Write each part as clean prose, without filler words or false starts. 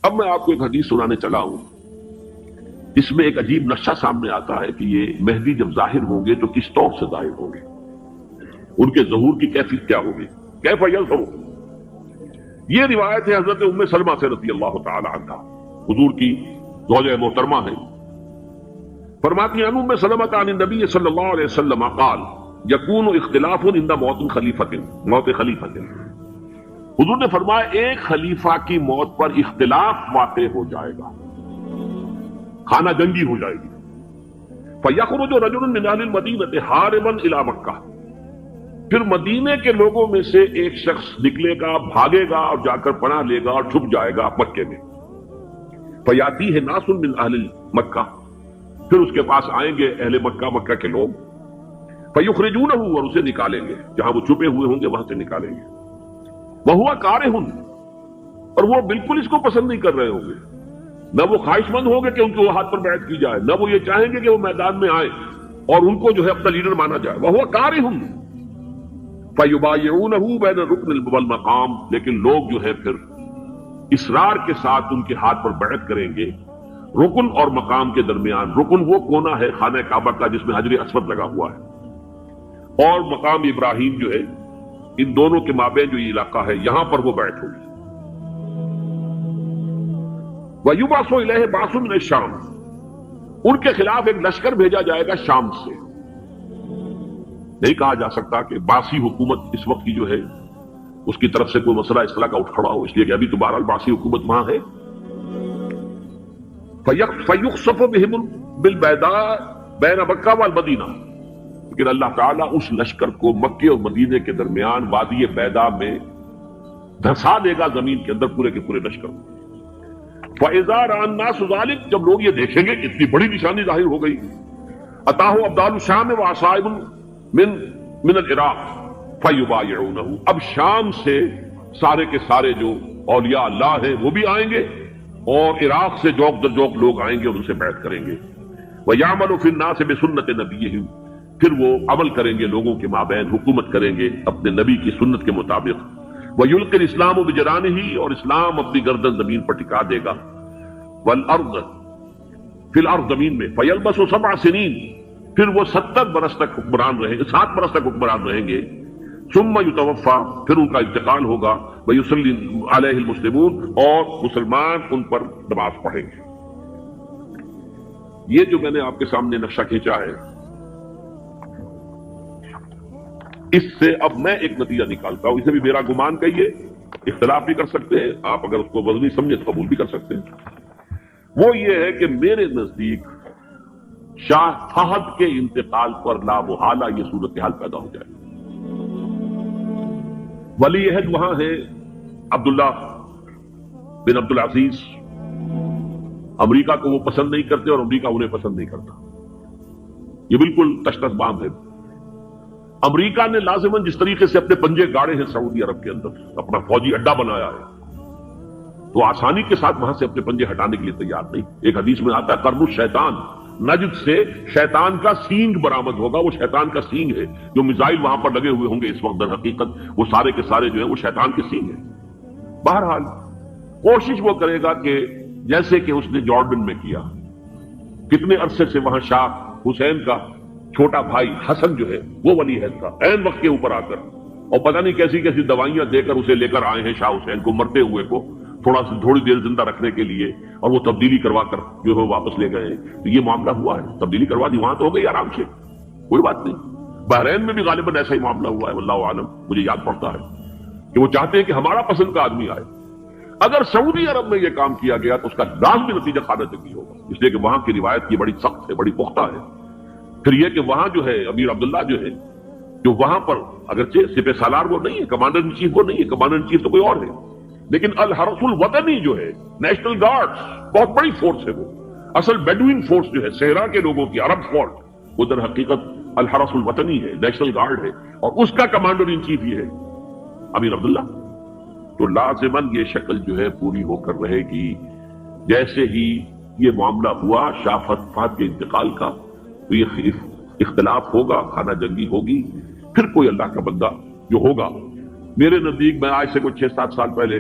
اب میں آپ کو ایک حدیث سنانے چلا ہوں، اس میں ایک عجیب نقشہ سامنے آتا ہے کہ یہ مہدی جب ظاہر ہوں گے تو کس طور سے ظاہر ہوں گے، ان کے ظہور کی کیفیت کیا ہوگی، کیف یظہر۔ یہ روایت ہے حضرت ام سلمہ سے رضی اللہ تعالی عنہا، حضور کی زوجہ محترمہ ہیں، فرماتی ہیں ام سلمہ عن النبی صلی اللہ علیہ وسلم قال یکون اختلاف عند موت خلیفۃ، موت خلیفۃ، حضور نے فرمایا ایک خلیفہ کی موت پر اختلاف واقع ہو جائے گا، خانہ جنگی ہو جائے گی۔ فَيَخْرُجُ رَجُلٌ مِّنْ أَهْلِ الْمَدِينَةِ هَارِبًا إِلَىٰ مَكَّةَ، پھر مدینے کے لوگوں میں سے ایک شخص نکلے گا، بھاگے گا اور جا کر پناہ لے گا اور چھپ جائے گا مکے میں۔ فَيَأْتِيهِ نَاسٌ مِّنْ أَهْلِ مَكَّةَ، پھر اس کے پاس آئیں گے اہل مکہ، مکہ کے لوگ، فَيُخْرِجُونَهُ، اور اسے نکالیں گے، جہاں وہ چھپے ہوئے ہوں گے وہاں سے نکالیں گے۔ وَهُوَ كَارِهٌ، اور وہ بالکل اس کو پسند نہیں کر رہے ہوں گے، نہ وہ خواہش مند ہوں گے کہ ان کے ہاتھ پر بیعت کی جائے، نہ وہ یہ چاہیں گے کہ وہ میدان میں آئے اور ان کو جو ہے اپنا لیڈر مانا جائے۔ وَهُوَ كَارِهٌ فَيُبَايِعُونَهُ بَيْنَ الرُّكْنِ وَالْمَقَامِ، لیکن لوگ جو ہے پھر اصرار کے ساتھ ان کے ہاتھ پر بیعت کریں گے رکن اور مقام کے درمیان۔ رکن وہ کونا ہے خانہ کعبہ کا جس میں حجر اسود لگا ہوا ہے، اور مقام ابراہیم جو ہے، ان دونوں کے مابین جو یہ علاقہ ہے یہاں پر وہ بیعت ہوگی۔ وَيُبْعَثُ إِلَيْهِ بَعْثٌ مِّنَ الشَّامِ، ان کے خلاف ایک لشکر بھیجا جائے گا شام سے۔ نہیں کہا جا سکتا کہ باسی حکومت اس وقت کی جو ہے اس کی طرف سے کوئی مسئلہ اس طرح کا اٹھ کھڑا ہو، اس لیے کہ ابھی تو بہرحال باسی حکومت وہاں ہے۔ فَيُخْسَفُ بِهِمْ بِالْبَيْضَاءِ بَيْنَ مَكَّةَ وَالْمَدِينَةِ، لیکن اللہ تعالیٰ اس لشکر کو مکے اور مدینے کے درمیان وادی بیضاء میں دھسا دے گا، زمین کے اندر پورے کے پورے لشکر کو۔ فَإِذَا رَأَى النَّاسُ ذَلِكَ، جب لوگ یہ دیکھیں گے اتنی بڑی نشانی ظاہر ہو گئی، أَتَاهُ أَبْدَالُ الشَّامِ وَعَصَائِبٌ من العراق فَيُبَايِعُونَهُ، اب شام سے سارے کے سارے جو اولیاء اللہ ہیں وہ بھی آئیں گے، اور عراق سے جوک در جوک لوگ آئیں گے اور ان سے بیعت کریں گے۔ وَيَعْمَلُ فِي النَّاسِ بِسُنَّةِ نَبِيِّهِمْ، پھر وہ عمل کریں گے لوگوں کے مابین، حکومت کریں گے اپنے نبی کی سنت کے مطابق۔ وَيُلْقِي الْإِسْلَامُ بِجَنَانِهِ، اور اسلام اپنی گردن زمین پر ٹکا دے گا۔ وَالْأَرْضَ فِي الْأَرْضِ، زمین میں۔ فَيَلْبَسُ 7 سنین، پھر وہ 70 برس تک حکمران رہیں گے، 7 برس تک حکمران رہیں گے۔ ثُمَّ يُتَوَفَّى، پھر ان کا انتقال ہوگا۔ وَيُصَلِّي عَلَيْهِ الْمُسْلِمُونَ، اور مسلمان ان پر نماز پڑھیں گے۔ یہ جو میں نے آپ کے سامنے نقشہ کھینچا ہے، اس سے اب میں ایک نتیجہ نکالتا ہوں، اسے بھی میرا گمان کہیے، اختلاف بھی کر سکتے ہیں آپ، اگر اس کو وزنی سمجھے تو قبول بھی کر سکتے ہیں۔ وہ یہ ہے کہ میرے نزدیک شاہ فہد کے انتقال پر لا محالہ یہ صورتحال پیدا ہو جائے۔ ولی عہد وہاں ہے عبداللہ بن عبدالعزیز، امریکہ کو وہ پسند نہیں کرتے اور امریکہ انہیں پسند نہیں کرتا، یہ بالکل تشتت بام ہے۔ امریکہ نے لازماً جس طریقے سے اپنے پنجے گاڑے ہیں سعودی عرب کے اندر، اپنا فوجی اڈا بنایا ہے، تو آسانی کے ساتھ وہاں سے اپنے پنجے ہٹانے کے لیے تیار نہیں۔ ایک حدیث میں آتا ہے قرن الشیطان، نجد سے شیطان کا سینگ برآمد ہوگا، وہ شیطان کا سینگ ہے، جو میزائل وہاں پر لگے ہوئے ہوں گے اس وقت، در حقیقت وہ سارے کے سارے جو ہیں وہ شیطان کے سینگ ہیں۔ بہرحال کوشش وہ کرے گا کہ جیسے کہ اس نے جارڈن میں کیا، کتنے عرصے سے وہاں شاہ حسین کا چھوٹا بھائی حسن جو ہے وہ ولی عہد تھا، عین وقت کے اوپر آ کر، اور پتہ نہیں کیسی کیسی دوائیاں دے کر اسے لے کر آئے ہیں شاہ حسین کو، مرتے ہوئے کو تھوڑی دیر زندہ رکھنے کے لیے، اور وہ تبدیلی کروا کر جو ہے واپس لے گئے۔ تو یہ معاملہ ہوا ہے، تبدیلی کروا دی، وہاں تو ہو گئی آرام سے، کوئی بات نہیں۔ بحرین میں بھی غالباً ایسا ہی معاملہ ہوا ہے، واللہ عالم، مجھے یاد پڑتا ہے کہ وہ چاہتے ہیں کہ ہمارا پسند کا آدمی آئے۔ اگر سعودی عرب میں یہ کام کیا گیا تو اس کا لازمی نتیجہ خانہ جنگی ہوگا، اس لیے کہ وہاں کی روایت یہ بڑی سخت ہے، بڑی پختہ ہے۔ پھر یہ کہ وہاں جو ہے امیر عبداللہ جو ہے، جو وہاں پر اگرچہ سپہ سالار وہ نہیں ہے، کمانڈر ان چیف وہ نہیں ہے، کمانڈر ان چیف تو کوئی اور ہے، لیکن الحرس الوطنی جو ہے، نیشنل گارڈز، بہت بڑی فورس ہے، وہ اصل بیڈوین فورس جو ہے صحرا کے لوگوں کی، عرب فورس، وہ در حقیقت الحرس الوطنی ہے، نیشنل گارڈ ہے، اور اس کا کمانڈر ان چیف یہ ہے امیر عبداللہ۔ تو لازماً یہ شکل جو ہے پوری ہو کر رہے گی۔ جیسے ہی یہ معاملہ ہوا شاہ فہد کے انتقال کا، تو یہ اختلاف ہوگا، خانہ جنگی ہوگی، پھر کوئی اللہ کا بندہ جو ہوگا، میرے نزدیک میں آج سے کوئی 6-7 سال پہلے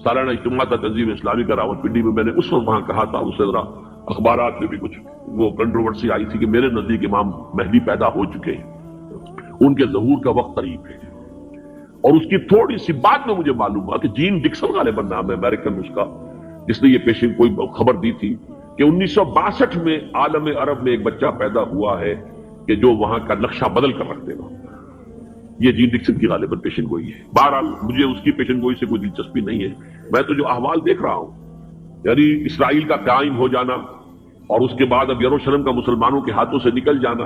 سالانہ اجتماع تھا تنظیم اسلامی کا راولپنڈی میں. میں نے اس وقت وہاں کہا تھا, اس سے ذرا اخبارات میں بھی کچھ وہ کنٹروورسی آئی تھی کہ میرے نزدیک امام مہدی پیدا ہو چکے ہیں, ان کے ظہور کا وقت قریب ہے. اور اس کی تھوڑی سی بات میں مجھے معلوم ہوا کہ جین ڈکسن غالباً نام ہے امریکن اس کا, جس نے یہ پیشن کوئی خبر دی تھی کہ 1962 میں عالم عرب میں ایک بچہ پیدا ہوا ہے کہ جو وہاں کا نقشہ بدل کر رکھ دے گا. یہ جین ڈکسن کی غالباً پیشن گوئی ہے. بہرحال مجھے اس کی پیشن گوئی سے کوئی دلچسپی نہیں ہے. میں تو جو احوال دیکھ رہا ہوں, یعنی اسرائیل کا قائم ہو جانا اور اس کے بعد اب یروشلم کا مسلمانوں کے ہاتھوں سے نکل جانا,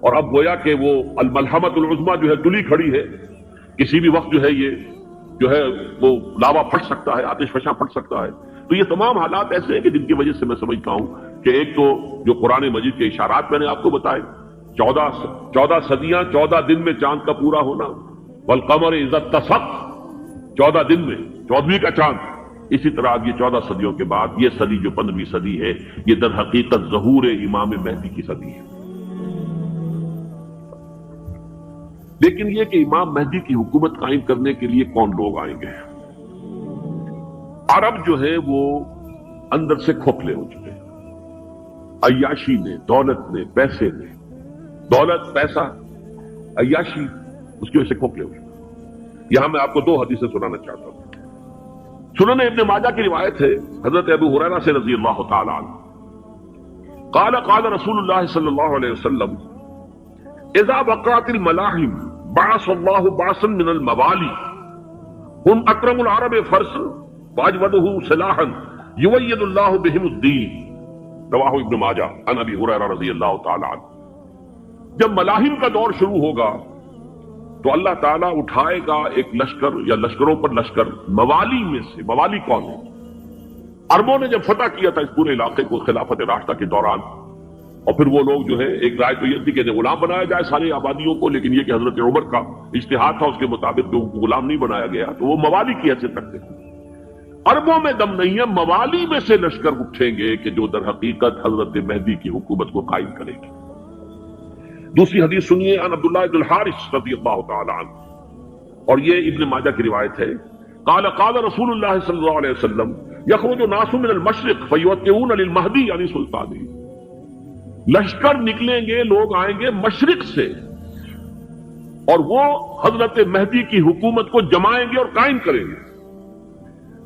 اور اب گویا کہ وہ الملحمۃ العظمیٰ جو ہے تلی کھڑی ہے, کسی بھی وقت جو ہے یہ جو ہے وہ لاوا پھٹ سکتا ہے, آتش فشاں پھٹ سکتا ہے. تو یہ تمام حالات ایسے ہیں کہ جن کی وجہ سے میں سمجھتا ہوں کہ ایک تو جو قرآن مجید کے اشارات میں نے آپ کو بتائے, 14 صدیاں 14 دن میں چاند کا پورا ہونا, والقمر اذا اتسق 14 دن میں 14ویں کا چاند. اسی طرح یہ 14 صدیوں کے بعد یہ صدی جو 15ویں صدی ہے, یہ در حقیقت ظہور امام مہدی کی صدی ہے. لیکن یہ کہ امام مہدی کی حکومت قائم کرنے کے لیے کون لوگ آئیں گے؟ عرب جو ہے وہ اندر سے کھوکھلے ہو چکے ہیں. عیاشی نے, دولت نے, پیسے نے, دولت, پیسہ, عیاشی, اس کی وجہ سے کھوکھلے ہو چکے ہیں. یہاں میں آپ کو 2 حدیثیں سنانا چاہتا ہوں. سنن ابن ماجہ کی روایت ہے حضرت ابو ہریرہ سے رضی اللہ تعالی عنہ, قال قال رسول اللہ صلی اللہ علیہ وسلم اذا وقعت الملاحم بعث اللہ بعثا من الموالی هم اکرم العرب فرسا واجودہ سلاحا یوید اللہ بہم الدین. رواہ ابن ماجہ عن ابی ہریرہ رضی اللہ تعالی عنہ. جب ملاحم کا دور شروع ہوگا تو اللہ تعالیٰ اٹھائے گا ایک لشکر یا لشکروں پر لشکر موالی میں سے. موالی کون ہے؟ عربوں نے جب فتح کیا تھا اس پورے علاقے کو خلافت راشدہ کے دوران, اور پھر وہ لوگ جو ہے ایک رائے تو یہ تھی کہ غلام بنایا جائے ساری آبادیوں کو, لیکن یہ کہ حضرت عمر کا اجتہاد تھا, اس کے مطابق جو غلام نہیں بنایا گیا تو وہ موالی کی حیثیت رکھتے تھے. عربوں میں دم نہیں ہے, موالی میں سے لشکر اٹھیں گے کہ جو در حقیقت حضرت مہدی کی حکومت کو قائم کرے گی. دوسری حدیث سنیے عن عبداللہ بن الحارث رضی اللہ تعالی عنہ, اور یہ ابن ماجہ کی روایت ہے. قال قال رسول اللہ صلی اللہ علیہ وسلم یخرج ناس من المشرق فیوطئون للمہدی یعنی سلطانی. لشکر نکلیں گے, لوگ آئیں گے مشرق سے, اور وہ حضرت مہدی کی حکومت کو جمائیں گے اور قائم کریں گے.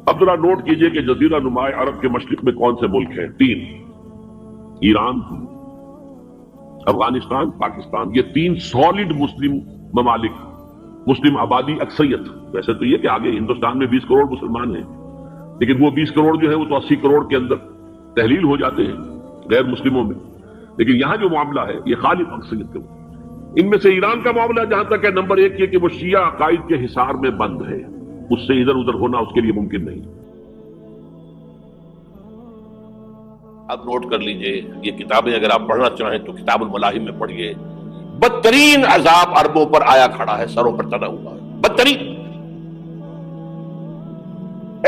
اب ذرا نوٹ کیجئے کہ جزیرہ نما عرب کے مشرق میں کون سے ملک ہیں؟ 3: ایران, افغانستان, پاکستان. یہ 3 سالڈ مسلم ممالک, مسلم آبادی اکثریت. ویسے تو یہ کہ آگے ہندوستان میں 20 کروڑ مسلمان ہیں, لیکن وہ 20 کروڑ جو ہے وہ تو 80 کروڑ کے اندر تحلیل ہو جاتے ہیں غیر مسلموں میں. لیکن یہاں جو معاملہ ہے یہ خالص اکثریت کا. ان میں سے ایران کا معاملہ جہاں تک ہے نمبر 1 یہ کہ وہ شیعہ عقائد کے حصار میں بند ہے, اس سے ادھر ادھر ہونا اس کے لیے ممکن نہیں. اب نوٹ کر لیجئے, یہ کتابیں اگر آپ پڑھنا چاہیں تو کتاب الملاحم میں پڑھیے. بدترین عذاب عربوں پر آیا کھڑا ہے, سروں پر چڑھا ہوا ہے, بدترین.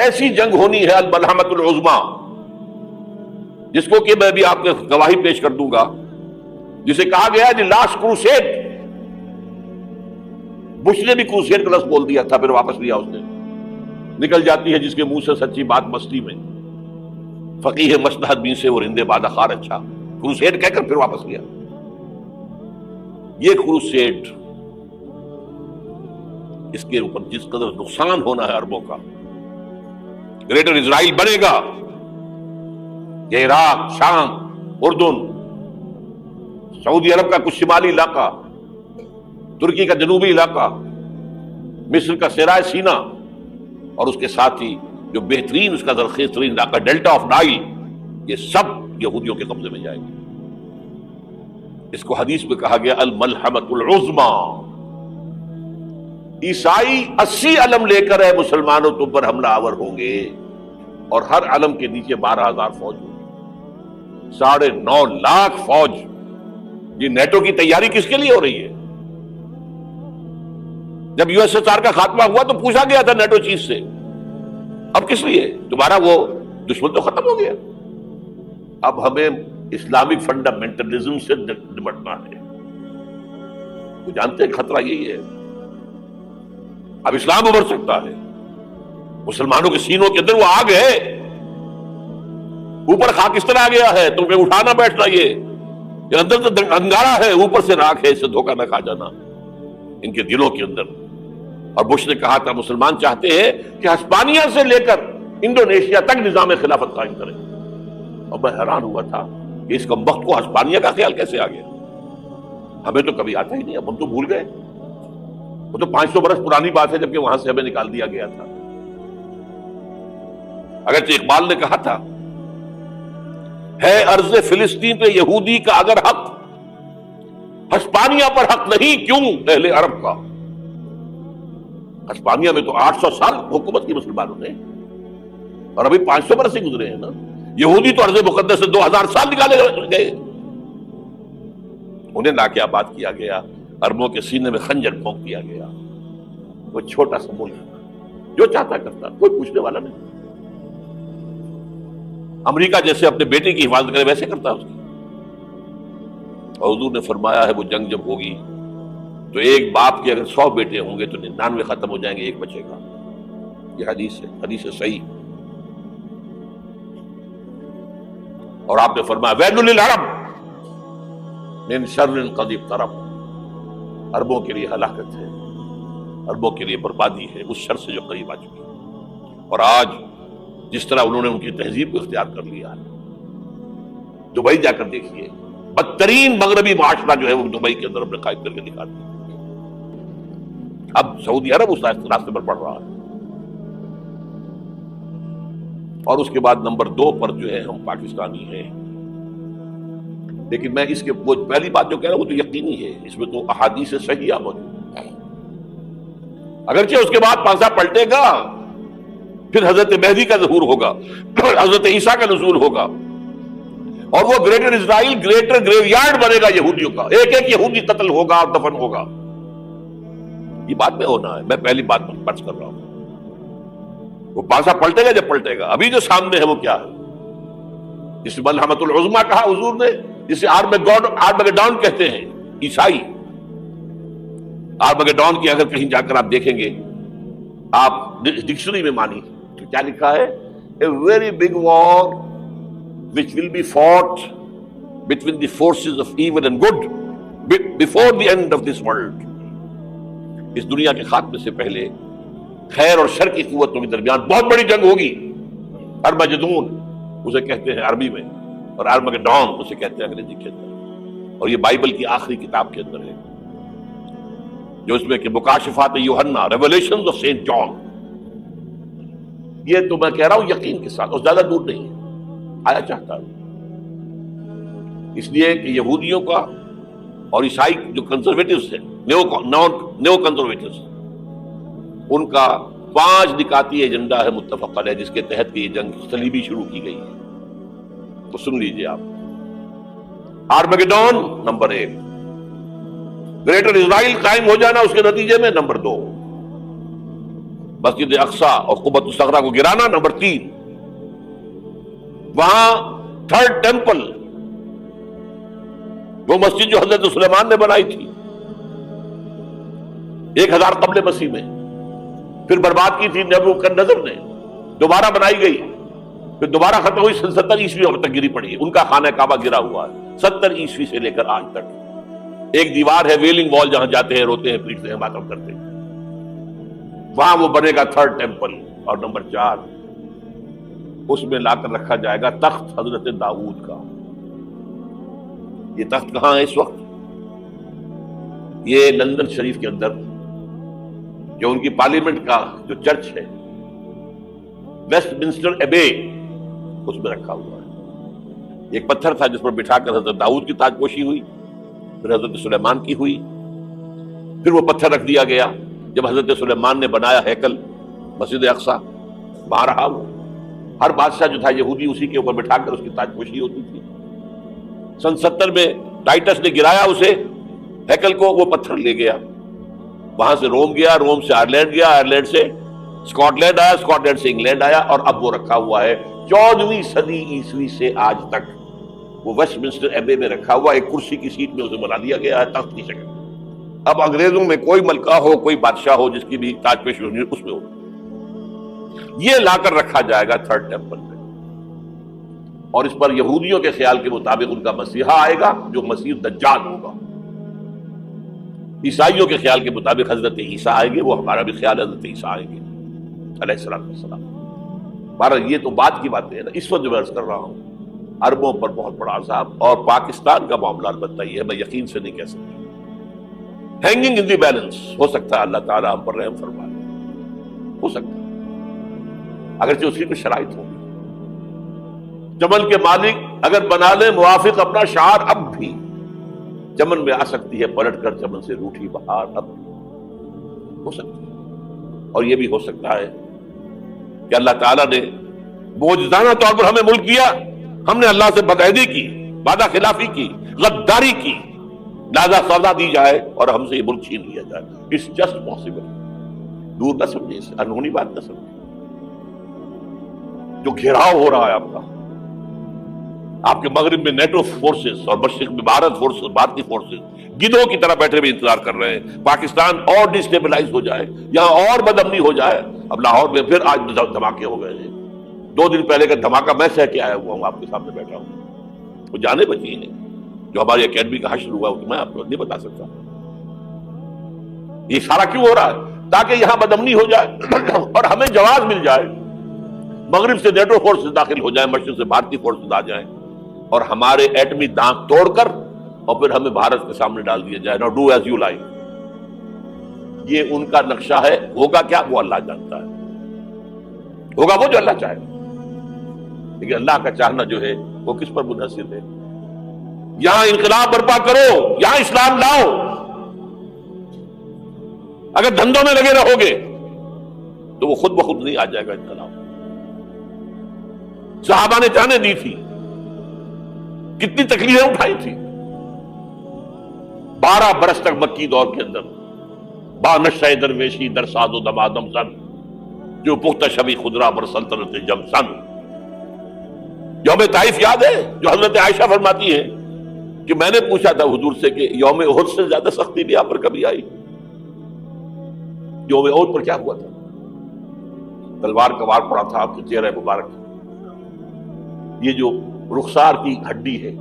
ایسی جنگ ہونی ہے الملحمۃ العظمیٰ, جس کو کہ میں بھی آپ کو گواہی پیش کر دوں گا, جسے کہا گیا ہے لاسٹ کروسیڈ. بش نے بھی کروسیڈ کا لفظ بول دیا تھا, پھر واپس لیا اس نے. نکل جاتی ہے جس کے منہ سے سچی بات مستی میں. فقیہ مصلحت بھی سے وہ رندے بادہ خار اچھا, کروسیڈ کہہ کر پھر واپس لیا. یہ کروسیڈ, اس کے اوپر جس قدر نقصان ہونا ہے عربوں کا. گریٹر اسرائیل بنے گا, یہ عراق, شام, اردن, سعودی عرب کا کچھ شمالی علاقہ, ترکی کا جنوبی علاقہ, مصر کا صحرائے سینا, اور اس کے ساتھ ہی جو بہترین اس کا زرخیز ترین علاقہ ڈیلٹا آف نائل, یہ سب یہودیوں کے قبضے میں جائے گی. اس کو حدیث میں کہا گیا الملحمۃ العظمیٰ. عیسائی 80 علم لے کر مسلمانوں تم پر حملہ آور ہوں گے, اور ہر علم کے نیچے 12,000 فوج ہوگی, 9.5 لاکھ فوج. یہ نیٹو کی تیاری کس کے لیے ہو رہی ہے؟ جب USSR کا خاتمہ ہوا تو پوچھا گیا تھا نیٹو چیف سے, اب کس لیے؟ تمہارا وہ دشمن تو ختم ہو گیا, اب ہمیں اسلامک فنڈامنٹلزم سے نمٹنا ہے. وہ جانتے ہیں خطرہ یہی ہے, اب اسلام ابھر سکتا ہے. مسلمانوں کے سینوں کے اندر وہ آگ ہے، اوپر خاکستر آ گیا ہے، تم کہیں اٹھانا بیٹھنا، یہ اندر تو انگارا ہے، اوپر سے راکھ ہے، اس سے دھوکہ نہ کھا جانا ان کے دلوں کے اندر۔ اور بش نے کہا تھا مسلمان چاہتے ہیں کہ ہسپانیہ سے لے کر انڈونیشیا تک نظام خلافت قائم کریں، اور میں حیران ہوا تھا کہ اس کمبخت کو ہسپانیہ کا خیال کیسے آ گیا؟ ہمیں تو کبھی آتا ہی نہیں، اب ہم تو بھول گئے، وہ تو 500 برس پرانی بات ہے جبکہ وہاں سے ہمیں نکال دیا گیا تھا۔ اگرچہ اقبال نے کہا تھا ہے ارض فلسطین پہ یہودی کا اگر حق، ہسپانیہ پر حق نہیں کیوں اہل عرب کا؟ ہسپانیہ میں تو 800 سال حکومت کی مسلمانوں نے، اور ابھی 500 برس ہی گزرے ہیں نا۔ یہودی تو ارض مقدس سے 2000 سال نکالے گئے، انہیں لا کے آباد کیا گیا، عربوں کے سینے میں خنجر پھونک دیا گیا۔ وہ چھوٹا سا ملک جو چاہتا کرتا، کوئی پوچھنے والا نہیں۔ امریکہ جیسے اپنے بیٹے کی حفاظت کرے ویسے کرتا اس کی۔ اور حضور نے فرمایا ہے وہ جنگ جب ہوگی تو ایک باپ کے اگر 100 بیٹے ہوں گے تو 99 ختم ہو جائیں گے، ایک بچے گا۔ یہ حدیث ہے صحیح۔ اور آپ نے فرمایا ویل للعرب من شر قد اقترب، عربوں کے لیے ہلاکت ہے، عربوں کے لیے بربادی ہے اس شر سے جو قریب آ چکی ہے۔ اور آج جس طرح انہوں نے ان کی تہذیب کو اختیار کر لیا ہے، دبئی جا کر دیکھیے، بدترین مغربی معاشرہ جو ہے وہ دبئی کے اندر اپنے قائم کر کے دکھا دیا۔ اب سعودی عرب اس راستے پر بڑھ رہا ہے۔ اور اس کے بعد نمبر 2 پر جو ہے ہم پاکستانی ہیں، لیکن میں اس کے وہ پہلی بات جو کہہ رہا ہوں وہ تو یقینی ہے، اس میں تو احادیث صحیحہ موجود ہے۔ اگرچہ اس کے بعد پانسا پلٹے گا، پھر حضرت مہدی کا ظہور ہوگا، حضرت عیسیٰ کا نزول ہوگا، اور وہ گریٹر اسرائیل گریٹر گریو یارڈ بنے گا یہودیوں کا، ایک ایک یہودی قتل ہوگا اور دفن ہوگا۔ یہ بات میں ہونا ہے، میں پہلی بات پر فرض کر رہا ہوں۔ وہ پانسا پلٹے گا جب پلٹے گا۔ ابھی جو سامنے ہے وہ کیا ہے؟ جس ملحمۃ العظمیٰ کہا حضور نے، جسے آرمگیڈون کہتے ہیں عیسائی۔ آرمگیڈون کی اگر کہیں جا کر آپ دیکھیں گے، آپ ڈکشنری میں مانی تو کیا لکھا ہے؟ A very big war which will be fought between the forces of evil and good before the end of this world۔ اس دنیا کے خاتمے سے پہلے خیر اور شر کی قوتوں کے درمیان بہت بڑی جنگ ہوگی۔ ارمجدون اسے کہتے ہیں عربی میں، اور ارمگیڈون اسے کہتے ہیں انگریزی کے اندر، اور یہ بائبل کی آخری کتاب کے اندر ہے، جو اس میں کہ مکاشفات یوحنا، ریولیشنز آف سینٹ جان۔ یہ تو میں کہہ رہا ہوں یقین کے ساتھ، اور زیادہ دور نہیں ہے، آیا چاہتا ہوں۔ اس لیے کہ یہودیوں کا اور عیسائی جو کنزرویٹوز ہیں، نیو کنزرویٹوز، ان کا 5 نکاتی ایجنڈا ہے متفق علیہ، جس کے تحت یہ جنگ صلیبی شروع کی گئی ہے۔ تو سن لیجئے آپ، آرمگیڈون نمبر 1، گریٹر اسرائیل قائم ہو جانا اس کے نتیجے میں نمبر 2، مسجد اقصی اور قبۃ الصغریٰ کو گرانا نمبر 3، وہاں 3rd ٹیمپل، وہ مسجد جو حضرت سلیمان نے بنائی تھی 1000 قبل مسیح میں، پھر برباد کی تھی نیبوکدنیزر نے، دوبارہ بنائی گئی، پھر دوبارہ ختم ہوئی 70 عیسوی تک گری پڑی ہے۔ ان کا خانہ کعبہ گرا ہوا ہے 70 عیسوی سے لے کر آج تک۔ ایک دیوار ہے ویلنگ وال، جہاں جاتے ہیں، روتے ہیں، پیٹتے ہیں، ماتم کرتے ہیں، وہاں وہ بنے گا 3rd ٹیمپل۔ اور نمبر 4، اس میں لا کر رکھا جائے گا تخت حضرت داؤد کا۔ یہ تخت کہاں ہے اس وقت؟ یہ لندن شریف کے اندر، جو ان کی پارلیمنٹ کا جو چرچ ہے، ویسٹ منسٹر ایبے، اس میں رکھا ہوا ہے۔ ایک پتھر تھا جس پر بٹھا کر حضرت داؤد کی تاج پوشی ہوئی، پھر حضرت سلیمان کی ہوئی، پھر وہ پتھر رکھ دیا گیا جب حضرت سلیمان نے بنایا ہیکل مسجد اقصی، وہاں رہا وہ۔ ہر بادشاہ جو تھا یہودی اسی کے اوپر بٹھا کر اس کی تاج پوشی ہوتی تھی۔ سن 70 میں ٹائٹس نے گرایا اسے، ہیکل کو، وہ پتھر لے گیا، وہاں سے روم گیا، روم سے آئرلینڈ گیا، آئرلینڈ سے اسکاٹ لینڈ آیا، اسکاٹ لینڈ سے انگلینڈ آیا، اور اب وہ رکھا ہوا ہے 14ویں صدی عیسوی سے آج تک۔ وہ ویسٹ منسٹر ایبے میں رکھا ہوا، ایک کرسی کی سیٹ میں اسے بنا دیا گیا ہے تخت کی شکل۔ اب انگریزوں میں کوئی ملکہ ہو، کوئی بادشاہ ہو جس کی بھی تاج پوشی ہونی اس میں ہو۔ یہ لا کر رکھا جائے گا تھرڈ ٹیمپل میں، اور اس پر یہودیوں کے خیال کے مطابق ان کا مسیحا آئے گا جو مسیح دجال ہوگا، عیسائیوں کے خیال کے مطابق حضرت عیسیٰ آئیں گے، وہ ہمارا بھی خیال ہے حضرت عیسیٰ آئیں گے علیہ السلام۔ بہرحال یہ تو بعد کی باتیں ہیں نا، اس وقت جو میں عرض کر رہا ہوں عربوں پر بہت بڑا عذاب، اور پاکستان کا معاملہ البتہ یہ ہے، میں یقین سے نہیں کہہ سکتا، ہینگنگ ان دی بیلنس، ہو سکتا ہے اللہ تعالیٰ ہم پر رحم فرمائے، ہو سکتا ہے اگرچہ اس کی کوئی شرائط ہوگی۔ چمن کے مالک اگر بنا لیں موافق اپنا شعار، اب بھی چمن میں آ سکتی ہے پلٹ کر چمن سے روٹھی بہار، اب بھی ہو سکتی ہے۔ اور یہ بھی ہو سکتا ہے کہ اللہ تعالیٰ نے معجزانہ طور پر ہمیں ملک دیا، ہم نے اللہ سے بدعہدی کی، وعدہ خلافی کی، غداری کی، لہذا سزا دی جائے اور ہم سے یہ ملک چھین لیا جائے۔ اٹس جسٹ پاسبل، دور نہ سمجھے، اس انہونی بات نہ سمجھے۔ جو گھیراؤ ہو رہا ہے آپ کے مغرب میں نیٹو فورسز اور مشرق میں بھارتی فورسز گدھوں کی طرح بیٹھے ہوئے انتظار کر رہے ہیں پاکستان اور ڈسٹیبلائز ہو جائے، یہاں اور بدامنی ہو جائے۔ اب لاہور میں پھر آج دھماکے ہو گئے ہیں، 2 دن پہلے کا دھماکہ میں سہ کے آیا ہوا ہوں، آپ کے سامنے بیٹھا ہوں، وہ جانے بچی ہیں۔ جو ہماری اکیڈمی کا حشر ہوا ہے میں آپ کو نہیں بتا سکتا۔ یہ سارا کیوں ہو رہا ہے؟ تاکہ یہاں بدامنی ہو جائے اور ہمیں جواز مل جائے، مغرب سے نیٹو فورسز داخل ہو جائیں، مشرق سے بھارتی فورسز آ جائیں اور ہمارے ایٹمی دانت توڑ کر اور پھر ہمیں بھارت کے سامنے ڈال دیا جائے۔ نو ڈو ایز یو لائک، یہ ان کا نقشہ ہے۔ ہوگا کیا وہ اللہ جانتا ہے، ہوگا وہ جو اللہ چاہے، لیکن اللہ کا چاہنا جو ہے وہ کس پر منحصر ہے؟ یہاں انقلاب برپا کرو، یہاں اسلام لاؤ۔ اگر دھندوں میں لگے رہو گے تو وہ خود بخود نہیں آ جائے گا انقلاب۔ صحابہ نے جانیں دی تھی، کتنی تکلیفیں اٹھائی تھی، 12 برس تک مکی دور کے اندر با نشہ درویشی در ساز و دمادم سن، جو پختہ شبی خدرا بر سلطنت جم سن۔ یوم طائف یاد ہے جو حضرت عائشہ فرماتی ہے کہ میں نے پوچھا تھا حضور سے کہ یوم احد سے زیادہ سختی بھی آپ پر کبھی آئی؟ یوم احد پر کیا ہوا تھا؟ تلوار کا وار پڑا تھا آپ کے چہرے مبارک، یہ جو رخسار کی ہڈی ہے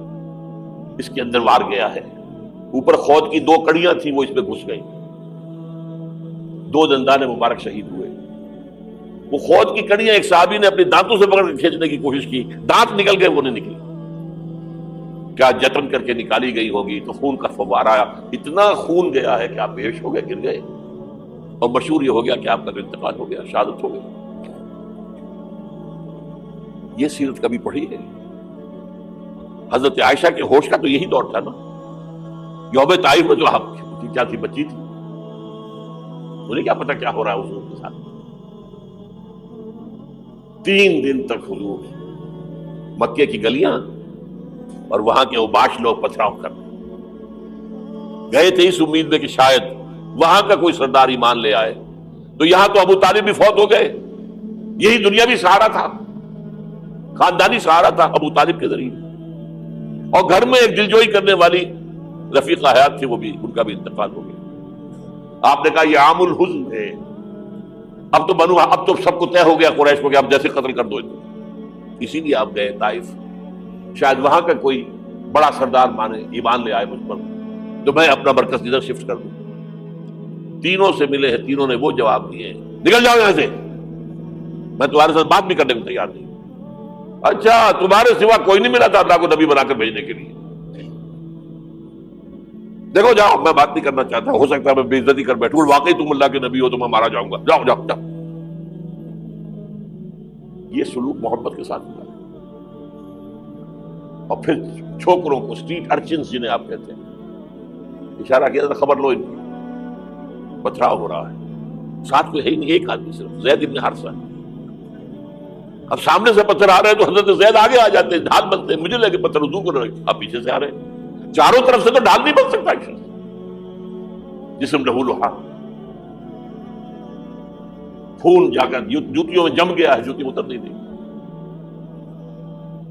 اس کے اندر وار گیا ہے، اوپر خود کی 2 کڑیاں تھیں وہ اس میں گھس گئیں، 2 دندان مبارک شہید ہوئے۔ وہ خود کی کڑیاں ایک صحابی نے اپنے دانتوں سے پکڑ کے کھینچنے کی کوشش کی، دانت نکل گئے، وہ نہیں نکلی، کیا جتن کر کے نکالی گئی ہوگی تو خون کا فوارہ، اتنا خون گیا ہے کہ آپ بے ہوش ہو گئے، گر گئے، اور مشہور یہ ہو گیا کہ آپ کا انتقال ہو گیا، شہادت ہو گئی۔ یہ سیرت کبھی پڑھی ہے؟ حضرت عائشہ کے ہوش کا تو یہی دور تھا نا، یوم طائف میں جو آپ کیا تھی، بچی تھی، انہیں کیا پتا کیا ہو رہا ہے حضور کے ساتھ۔ 3 دن تک حضور مکے کی گلیاں اور وہاں کے اوباش لوگ پتھراؤ کر گئے تھے اس امید میں کہ شاید وہاں کا کوئی سردار ایمان لے آئے، تو یہاں تو ابو طالب بھی فوت ہو گئے، یہی دنیاوی سہارا تھا، خاندانی سہارا تھا ابو طالب کے ذریعے، اور گھر میں ایک دلجوئی کرنے والی رفیقہ حیات تھی، وہ بھی، ان کا بھی انتقال ہو گیا۔ آپ نے کہا یہ عام الحزن ہے، اب تو سب کو طے ہو گیا قریش کو کہ اب جیسے قتل کر دو، اسی لیے آپ گئے طائف، شاید وہاں کا کوئی بڑا سردار مانے، ایمان لے آئے مجھ پر، تو میں اپنا مرکز ادھر شفٹ کر دوں۔ تینوں سے ملے ہیں، تینوں نے وہ جواب دیے ہیں، نکل جاؤ یہاں سے، میں تمہارے ساتھ بات بھی کرنے کو تیار نہیں۔ اچھا، تمہارے سوا کوئی نہیں ملا تھا اللہ کو نبی بنا کر بھیجنے کے لیے؟ دیکھو جاؤ، میں بات نہیں کرنا چاہتا، ہو سکتا ہے میں بے عزتی کر بیٹھوں، واقعی تم اللہ کے نبی ہو تو میں مارا جاؤں گا، جاؤ جاؤ جاؤ۔ یہ سلوک محبت کے ساتھ ہوا، اور پھر چھوکروں کو، اسٹریٹ ارچنز جنہیں آپ کہتے ہیں، اشارہ کیا تھا خبر لو ان کی، پتھراؤ ہو رہا ہے، ساتھ کوئی ہے ہی نہیں، ایک آدمی صرف زید ابن حارثہ۔ اب سامنے سے پتھر آ رہے ہیں تو حضرت زید آگے آ جاتے ہیں، ڈھال بنتے ہیں، مجھے لے کے پتھر رجوع کر رہے ہیں، آپ پیچھے سے آ رہے ہیں، چاروں طرف سے تو ڈھال نہیں بن سکتا جسم لہو لہا، خون جا کر جوتیوں میں جم گیا ہے، جوتی اتر نہیں دی۔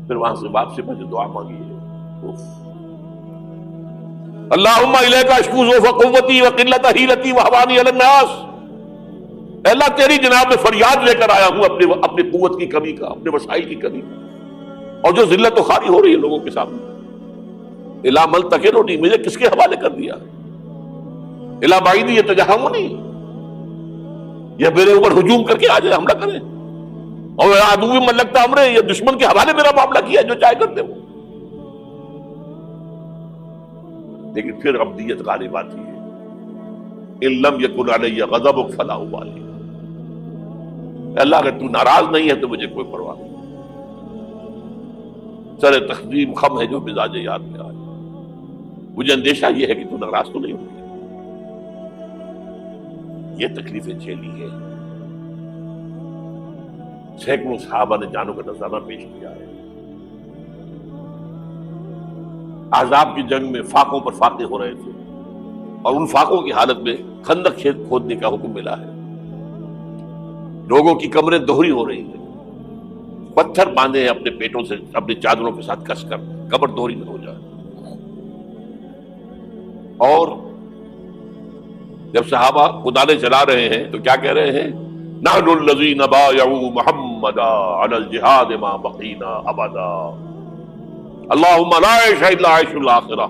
پھر وہاں سے واپسی میں جو دعا مانگی ہے، اللہم الیک اشکو ضعف قوتی وقلت حیلتی وہوانی علی الناس، اللہ تیری جناب میں فریاد لے کر آیا ہوں اپنی قوت کی کمی کا، اپنے وسائل کی کمی کا، اور جو ذلت و خواری ہو رہی ہے لوگوں کے سامنے، الا ملتقنونی، مجھے کس کے حوالے کر دیا، الا بعیدی یتجہمونی، یہ میرے اوپر ہجوم کر کے آ جائے، حملہ کرے، اور عدو من لگتا امرے، یہ دشمن کے حوالے میرا معاملہ کیا جو چاہے کرتے وہ۔ لیکن پھر عبدیت غالب آتی ہے، ان لم یکن علی غضبک فلا ابالی، اللہ اگر تو ناراض نہیں ہے تو مجھے کوئی پرواہ نہیں، سر تقدیم خم ہے جو مزاج یاد میں آئے، مجھے اندیشہ یہ ہے کہ تو ناراض تو نہیں ہوگی۔ یہ تکلیفیں جھیلی ہے، سینکڑوں صحابہ نے جانوں کا نذرانہ پیش کیا ہے، احزاب کی جنگ میں فاقوں پر فاقے ہو رہے تھے، اور ان فاقوں کی حالت میں خندق کھودنے کا حکم ملا ہے، لوگوں کی کمریں دوہری ہو رہی ہیں، پتھر باندھے ہیں اپنے پیٹوں سے، اپنی چادروں کے ساتھ کس کر کمر دوہری نہ ہو جائے۔ اور جب صحابہ کدالیں چلا رہے ہیں تو کیا کہہ رہے ہیں؟ نحن الذین بایعوا محمدا علی الجہاد ما بقینا ابدا، اللہم لا عیش الا عیش الاخرہ۔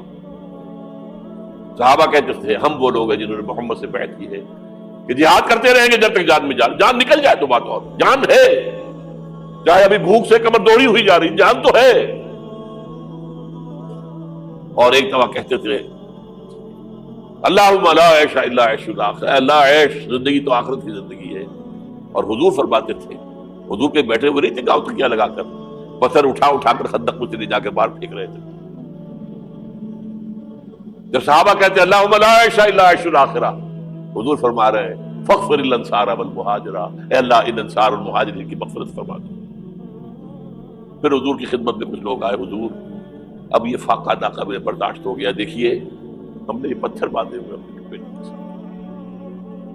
صحابہ کہتے تھے ہم وہ لوگ ہیں جنہوں نے محمد سے بیعت کی ہے کہ جہاد کرتے رہیں گے جب تک جان میں جان نکل جائے تو بات اور، جان ہے، چاہے ابھی بھوک سے کمر دوڑی ہوئی جا رہی، جان تو ہے۔ اور ایک دفعہ کہتے تھے اللہم لا عیش الا عیش الاخرہ، اللہ عیش، زندگی تو آخرت کی زندگی ہے۔ اور حضور فرماتے تھے، حضور کے بیٹھے ہوئے نہیں تھے گاؤں تکیہ لگا کر، پتھر اٹھا اٹھا کر خندق میں چلے جا کے باہر پھینک رہے تھے۔ جب صحابہ کہتے ہیں اللہم لا عیش الا عیش الاخرہ، حضور فرما رہے ہیں فاغفر الانصار والمہاجرہ، اے اللہ ان انصار اور مہاجرین کی مغفرت فرما دو۔ پھر حضور کی خدمت میں کچھ لوگ آئے، حضور اب یہ فاقہ ناقابل برداشت ہو گیا، دیکھیے ہم نے یہ پتھر باندھے ہوئے اپنے پیٹوں کے ساتھ۔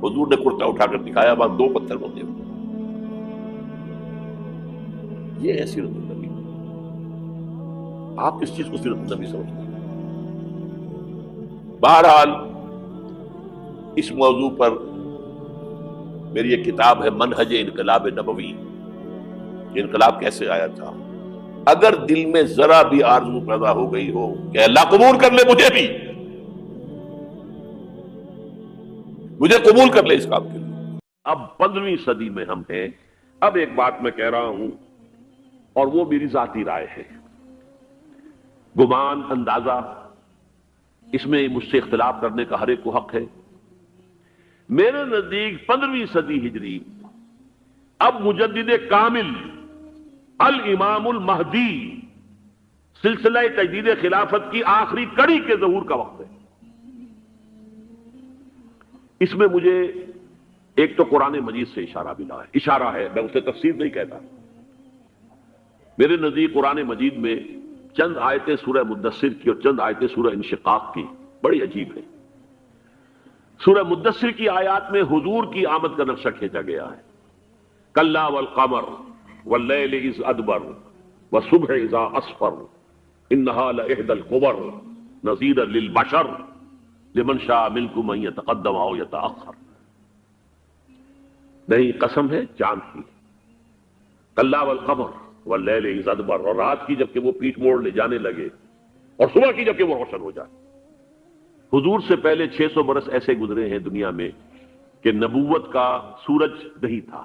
حضور نے کرتا اٹھا کر دکھایا، وہاں 2 پتھر بندھے ہوئے۔ یہ ہے سیرت النبی۔ آپ کس چیز کو سیرت النبی سمجھتے ہیں؟ بہرحال اس موضوع پر میری ایک کتاب ہے منہج انقلاب نبوی، کہ انقلاب کیسے آیا تھا۔ اگر دل میں ذرا بھی آرزو پیدا ہو گئی ہو کہ اللہ قبول کر لے مجھے بھی، مجھے قبول کر لے اس کام کے لیے۔ اب 15ویں صدی میں ہم ہیں۔ اب ایک بات میں کہہ رہا ہوں اور وہ میری ذاتی رائے ہے، گمان، اندازہ، اس میں مجھ سے اختلاف کرنے کا ہر ایک کو حق ہے۔ میرے نزدیک 15ویں صدی ہجری اب مجدد کامل الامام المہدی سلسلہ تجدید خلافت کی آخری کڑی کے ظہور کا وقت ہے۔ اس میں مجھے ایک تو قرآن مجید سے اشارہ ملا ہے، اشارہ ہے، میں اسے تفسیر نہیں کہتا۔ میرے نزدیک قرآن مجید میں چند آیتیں سورہ مدثر کی اور چند آیتیں سورہ انشقاق کی بڑی عجیب ہے۔ سورہ مدثر کی آیات میں حضور کی آمد کا نقشہ کھینچا گیا ہے، کلا والقمر واللیل اذ ادبر والصبح اذا اسفر انہا لإحدی الکبر نذیرا للبشر لمن شاء منکم ان یتقدم او یتأخر۔ نہیں، قسم ہے چاند کی، کلا والقمر واللیل اذ ادبر، اور رات کی جبکہ وہ پیٹھ موڑ لے جانے لگے، اور صبح کی جبکہ وہ روشن ہو جائے۔ حضور سے پہلے 600 برس ایسے گزرے ہیں دنیا میں کہ نبوت کا سورج نہیں تھا،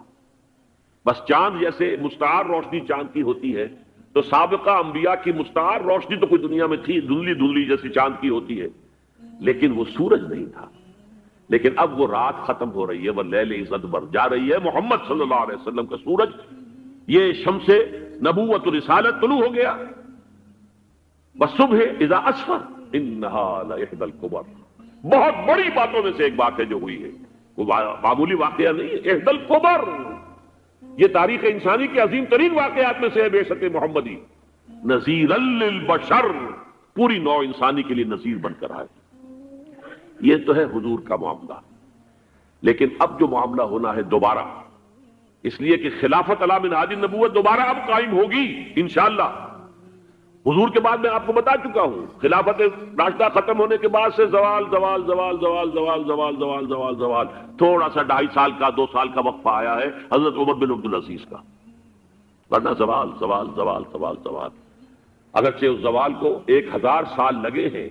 بس چاند جیسے مستعار روشنی چاند کی ہوتی ہے، تو سابقہ انبیاء کی مستعار روشنی تو کوئی دنیا میں تھی، دھندلی دھندلی جیسی چاند کی ہوتی ہے، لیکن وہ سورج نہیں تھا۔ لیکن اب وہ رات ختم ہو رہی ہے، وہ لیل اذ ادبر جا رہی ہے، محمد صلی اللہ علیہ وسلم کا سورج، یہ شمس نبوت و رسالت طلوع ہو گیا۔ والصبح اذا اسفر انہا لإحدی الکبر، بہت بڑی باتوں میں سے ایک بات ہے جو ہوئی ہے، وہ معمولی واقعہ نہیں ہے، احدی الکبر، یہ تاریخ انسانی کے عظیم ترین واقعات میں سے ہے بے شک محمدی، نذیرا للبشر، پوری نوع انسانی کے لیے نذیر بن کر آئے۔ یہ تو ہے حضور کا معاملہ، لیکن اب جو معاملہ ہونا ہے دوبارہ، اس لیے کہ خلافت علی منہاج النبوت دوبارہ اب قائم ہوگی انشاءاللہ، حضور کے بعد میں آپ کو بتا چکا ہوں، خلافت راشدہ ختم ہونے کے بعد سے زوال زوال زوال زوال زوال زوال زوال زوال زوال، تھوڑا سا 2.5 سال کا 2 سال کا وقفہ آیا ہے حضرت عمر بن عبدالعزیز کا، ورنہ زوال زوال زوال زوال زوال۔ اگرچہ اس زوال کو 1000 سال لگے ہیں،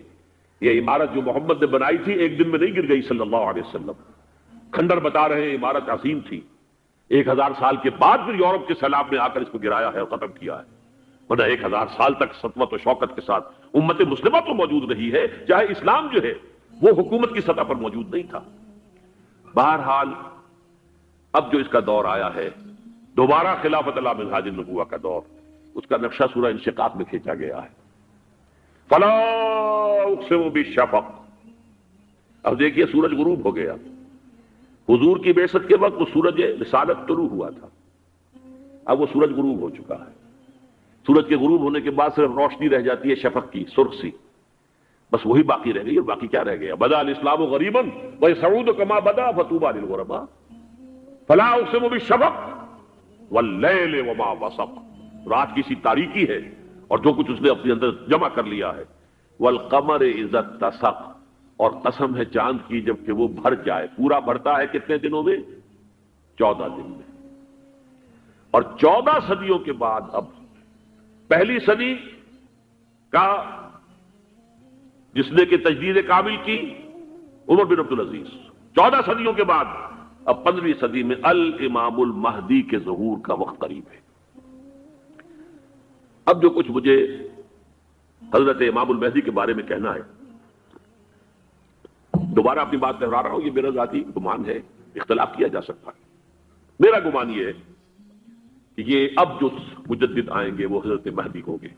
یہ عمارت جو محمد نے بنائی تھی ایک دن میں نہیں گر گئی صلی اللہ علیہ وسلم، کھنڈر بتا رہے ہیں عمارت عظیم تھی، 1000 سال کے بعد پھر یورپ کے سیلاب نے آ کر اس کو گرایا ہے اور ختم کیا ہے، ورنہ 1000 سال تک سطوت و شوکت کے ساتھ امت مسلمہ تو موجود رہی ہے، چاہے اسلام جو ہے وہ حکومت کی سطح پر موجود نہیں تھا۔ بہرحال اب جو اس کا دور آیا ہے دوبارہ خلافت اللہ منہاج النبوہ کا دور، اس کا نقشہ سورہ انشقاق میں کھینچا گیا ہے۔ فلا اقسم بالشفق، اب دیکھیے سورج غروب ہو گیا، حضور کی بعثت کے وقت وہ سورج رسالت طلوع ہوا تھا، اب وہ سورج غروب ہو چکا ہے۔ سورج کے غروب ہونے کے بعد صرف روشنی رہ جاتی ہے شفق کی، سرخ سی، بس وہی باقی رہ گئی، اور باقی کیا رہ گیا؟ بدا الاسلام غریبا ویسعود کما بدا فتوبى للغرباء فلا اقسم بالشفق واللیل وما وسق، رات کی سی تاریکی ہے اور جو کچھ اس نے اپنے اندر جمع کر لیا ہے، والقمر اذا اتسق، اور قسم ہے چاند کی جب کہ وہ بھر جائے، پورا بھرتا ہے کتنے دنوں میں؟ 14 دن میں، اور 14 صدیوں کے بعد اب پہلی صدی کا جس نے کہ تجدید کامل کی عمر بن عبدالعزیز، 14 صدیوں کے بعد اب 15ویں صدی میں الامام المہدی کے ظہور کا وقت قریب ہے۔ اب جو کچھ مجھے حضرت امام المہدی کے بارے میں کہنا ہے، دوبارہ اپنی بات دہرا رہا ہوں، یہ میرا ذاتی گمان ہے، اختلاف کیا جا سکتا ہے، میرا گمان یہ ہے کہ یہ اب جو مجدد آئیں گے وہ حضرت مہدی ہوں گے۔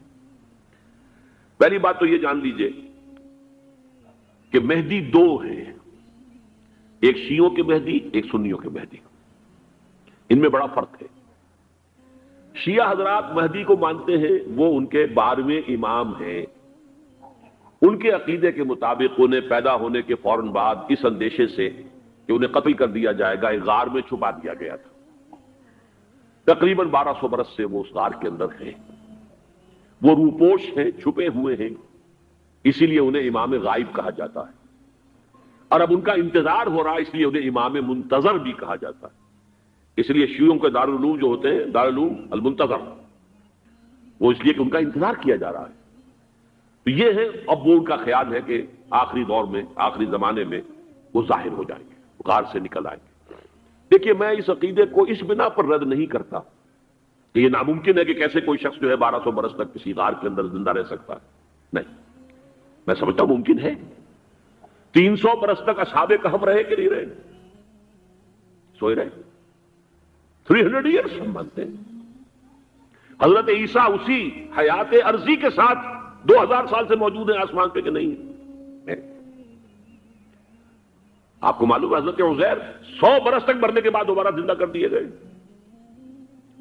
پہلی بات تو یہ جان لیجئے کہ مہدی 2 ہیں، ایک شیعوں کے مہدی، ایک سنیوں کے مہدی، ان میں بڑا فرق ہے۔ شیعہ حضرات مہدی کو مانتے ہیں، وہ ان کے 12ویں امام ہیں، ان کے عقیدے کے مطابق انہیں پیدا ہونے کے فوراً بعد اس اندیشے سے کہ انہیں قتل کر دیا جائے گا ایک غار میں چھپا دیا گیا تھا، تقریباً 1200 برس سے وہ اس غار کے اندر ہیں، وہ روپوش ہیں، چھپے ہوئے ہیں، اسی لیے انہیں امام غائب کہا جاتا ہے، اور اب ان کا انتظار ہو رہا ہے اس لیے انہیں امام منتظر بھی کہا جاتا ہے۔ اس لیے شیعوں کے دارالعلوم جو ہوتے ہیں دارالعلوم المنتظر، وہ اس لیے کہ ان کا انتظار کیا جا رہا ہے۔ تو یہ ہے، اب وہ ان کا خیال ہے کہ آخری دور میں، آخری زمانے میں وہ ظاہر ہو جائیں گے، غار سے نکل آئیں گے۔ دیکھیے میں اس عقیدے کو اس بنا پر رد نہیں کرتا کہ یہ ناممکن ہے کہ کیسے کوئی شخص جو ہے 1200 برس تک کسی غار کے اندر زندہ رہ سکتا ہے، نہیں، میں سمجھتا ہوں ممکن ہے۔ 300 برس تک اصحاب کہف رہے کہ نہیں رہے؟ سوئے رہے، 300 ایئرس ہم مانتے ہیں۔ حضرت عیسیٰ اسی حیات عرضی کے ساتھ 2000 سال سے موجود ہیں آسمان پہ کہ نہیں ہے؟ آپ کو معلوم ہے حضرت عزیر 100 برس تک مرنے کے بعد دوبارہ زندہ کر دیے گئے،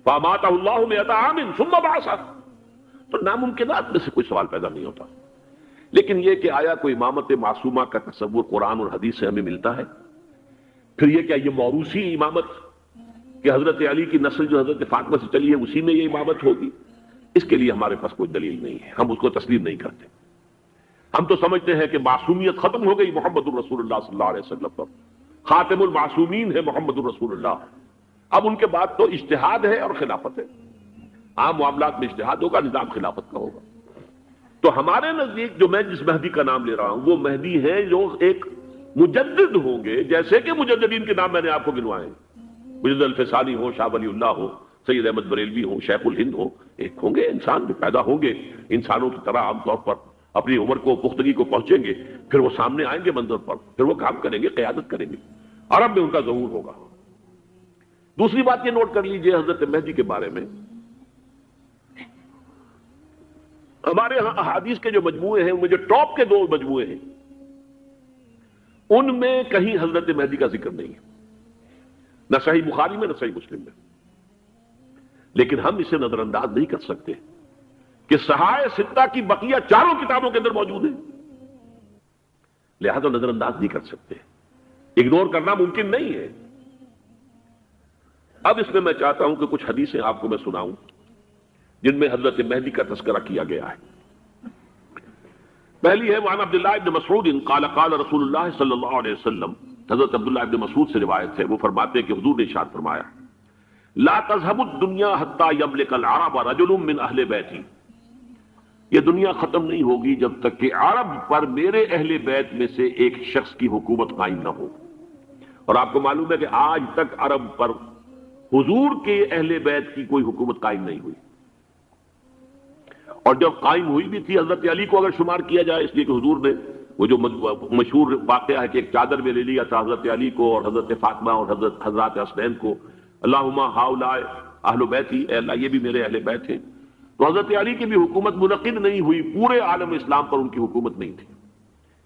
فَأَمَاتَهُ اللَّهُ مِئَةَ عَامٍ ثُمَّ بَعَثَهُ۔ تو ناممکنات میں سے کوئی سوال پیدا نہیں ہوتا، لیکن یہ کہ آیا کوئی امامت معصومہ کا تصور قرآن اور حدیث سے ہمیں ملتا ہے؟ پھر یہ کیا یہ موروثی امامت کہ حضرت علی کی نسل جو حضرت فاطمہ سے چلی ہے اسی میں یہ امامت ہوگی؟ اس کے لیے ہمارے پاس کوئی دلیل نہیں ہے، ہم اس کو تسلیم نہیں کرتے۔ ہم تو سمجھتے ہیں کہ معصومیت ختم ہو گئی محمد الرسول اللہ صلی اللہ علیہ وسلم پر، خاتم المعصومین ہے محمد الرسول اللہ، اب ان کے بعد تو اجتہاد ہے اور خلافت ہے، عام معاملات میں اجتہاد ہوگا، نظام خلافت کا ہوگا۔ تو ہمارے نزدیک جو میں جس مہدی کا نام لے رہا ہوں وہ مہدی ہیں جو ایک مجدد ہوں گے، جیسے کہ مجددین کے نام میں نے آپ کو گنوائے ہیں، مجدد الفسانی ہو، شاہ ولی اللہ ہو، سید احمد بریلوی ہو، شیخ الہند ہو، ایک ہوں گے انسان جو پیدا ہوں گے انسانوں کی طرح عام طور پر اپنی عمر کو پختگی کو پہنچیں گے، پھر وہ سامنے آئیں گے منظر پر، پھر وہ کام کریں گے، قیادت کریں گے، عرب میں ان کا ظہور ہوگا۔ دوسری بات یہ نوٹ کر لیجئے حضرت مہدی کے بارے میں، ہمارے ہاں احادیث کے جو مجموعے ہیں ان میں جو ٹاپ کے 2 مجموعے ہیں ان میں کہیں حضرت مہدی کا ذکر نہیں ہے، نہ صحیح بخاری میں نہ صحیح مسلم میں، لیکن ہم اسے نظر انداز نہیں کر سکتے کہ صحائح 6 کی بقیہ 4 کتابوں کے اندر موجود ہیں، لہذا نظر انداز نہیں کر سکتے، اگنور کرنا ممکن نہیں ہے۔ اب اس میں چاہتا ہوں کہ کچھ حدیثیں آپ کو میں سناؤں جن میں حضرت مہدی کا تذکرہ کیا گیا ہے۔ پہلی ہے وعن عبداللہ ابن مسعود قال قال رسول اللہ صلی اللہ علیہ وسلم، حضرت عبداللہ ابن مسعود سے روایت ہے، وہ فرماتے ہیں کہ حضور نے ارشاد فرمایا لا تذهب الدنيا حتى يملك العرب رجل من اہل بیتی، یہ دنیا ختم نہیں ہوگی جب تک کہ عرب پر میرے اہل بیت میں سے ایک شخص کی حکومت قائم نہ ہو۔ اور آپ کو معلوم ہے کہ آج تک عرب پر حضور کے اہل بیت کی کوئی حکومت قائم نہیں ہوئی، اور جب قائم ہوئی بھی تھی حضرت علی کو اگر شمار کیا جائے، اس لیے کہ حضور نے وہ جو مشہور واقعہ ہے کہ ایک چادر میں لے لیا تھا حضرت علی کو اور حضرت فاطمہ اور حضرات حسنین کو، اللہم ہؤلاء اہل بیتی، اے اللہ یہ بھی میرے اہل بیت ہیں، تو حضرت علی کی بھی حکومت منعقد نہیں ہوئی، پورے عالم اسلام پر ان کی حکومت نہیں تھی،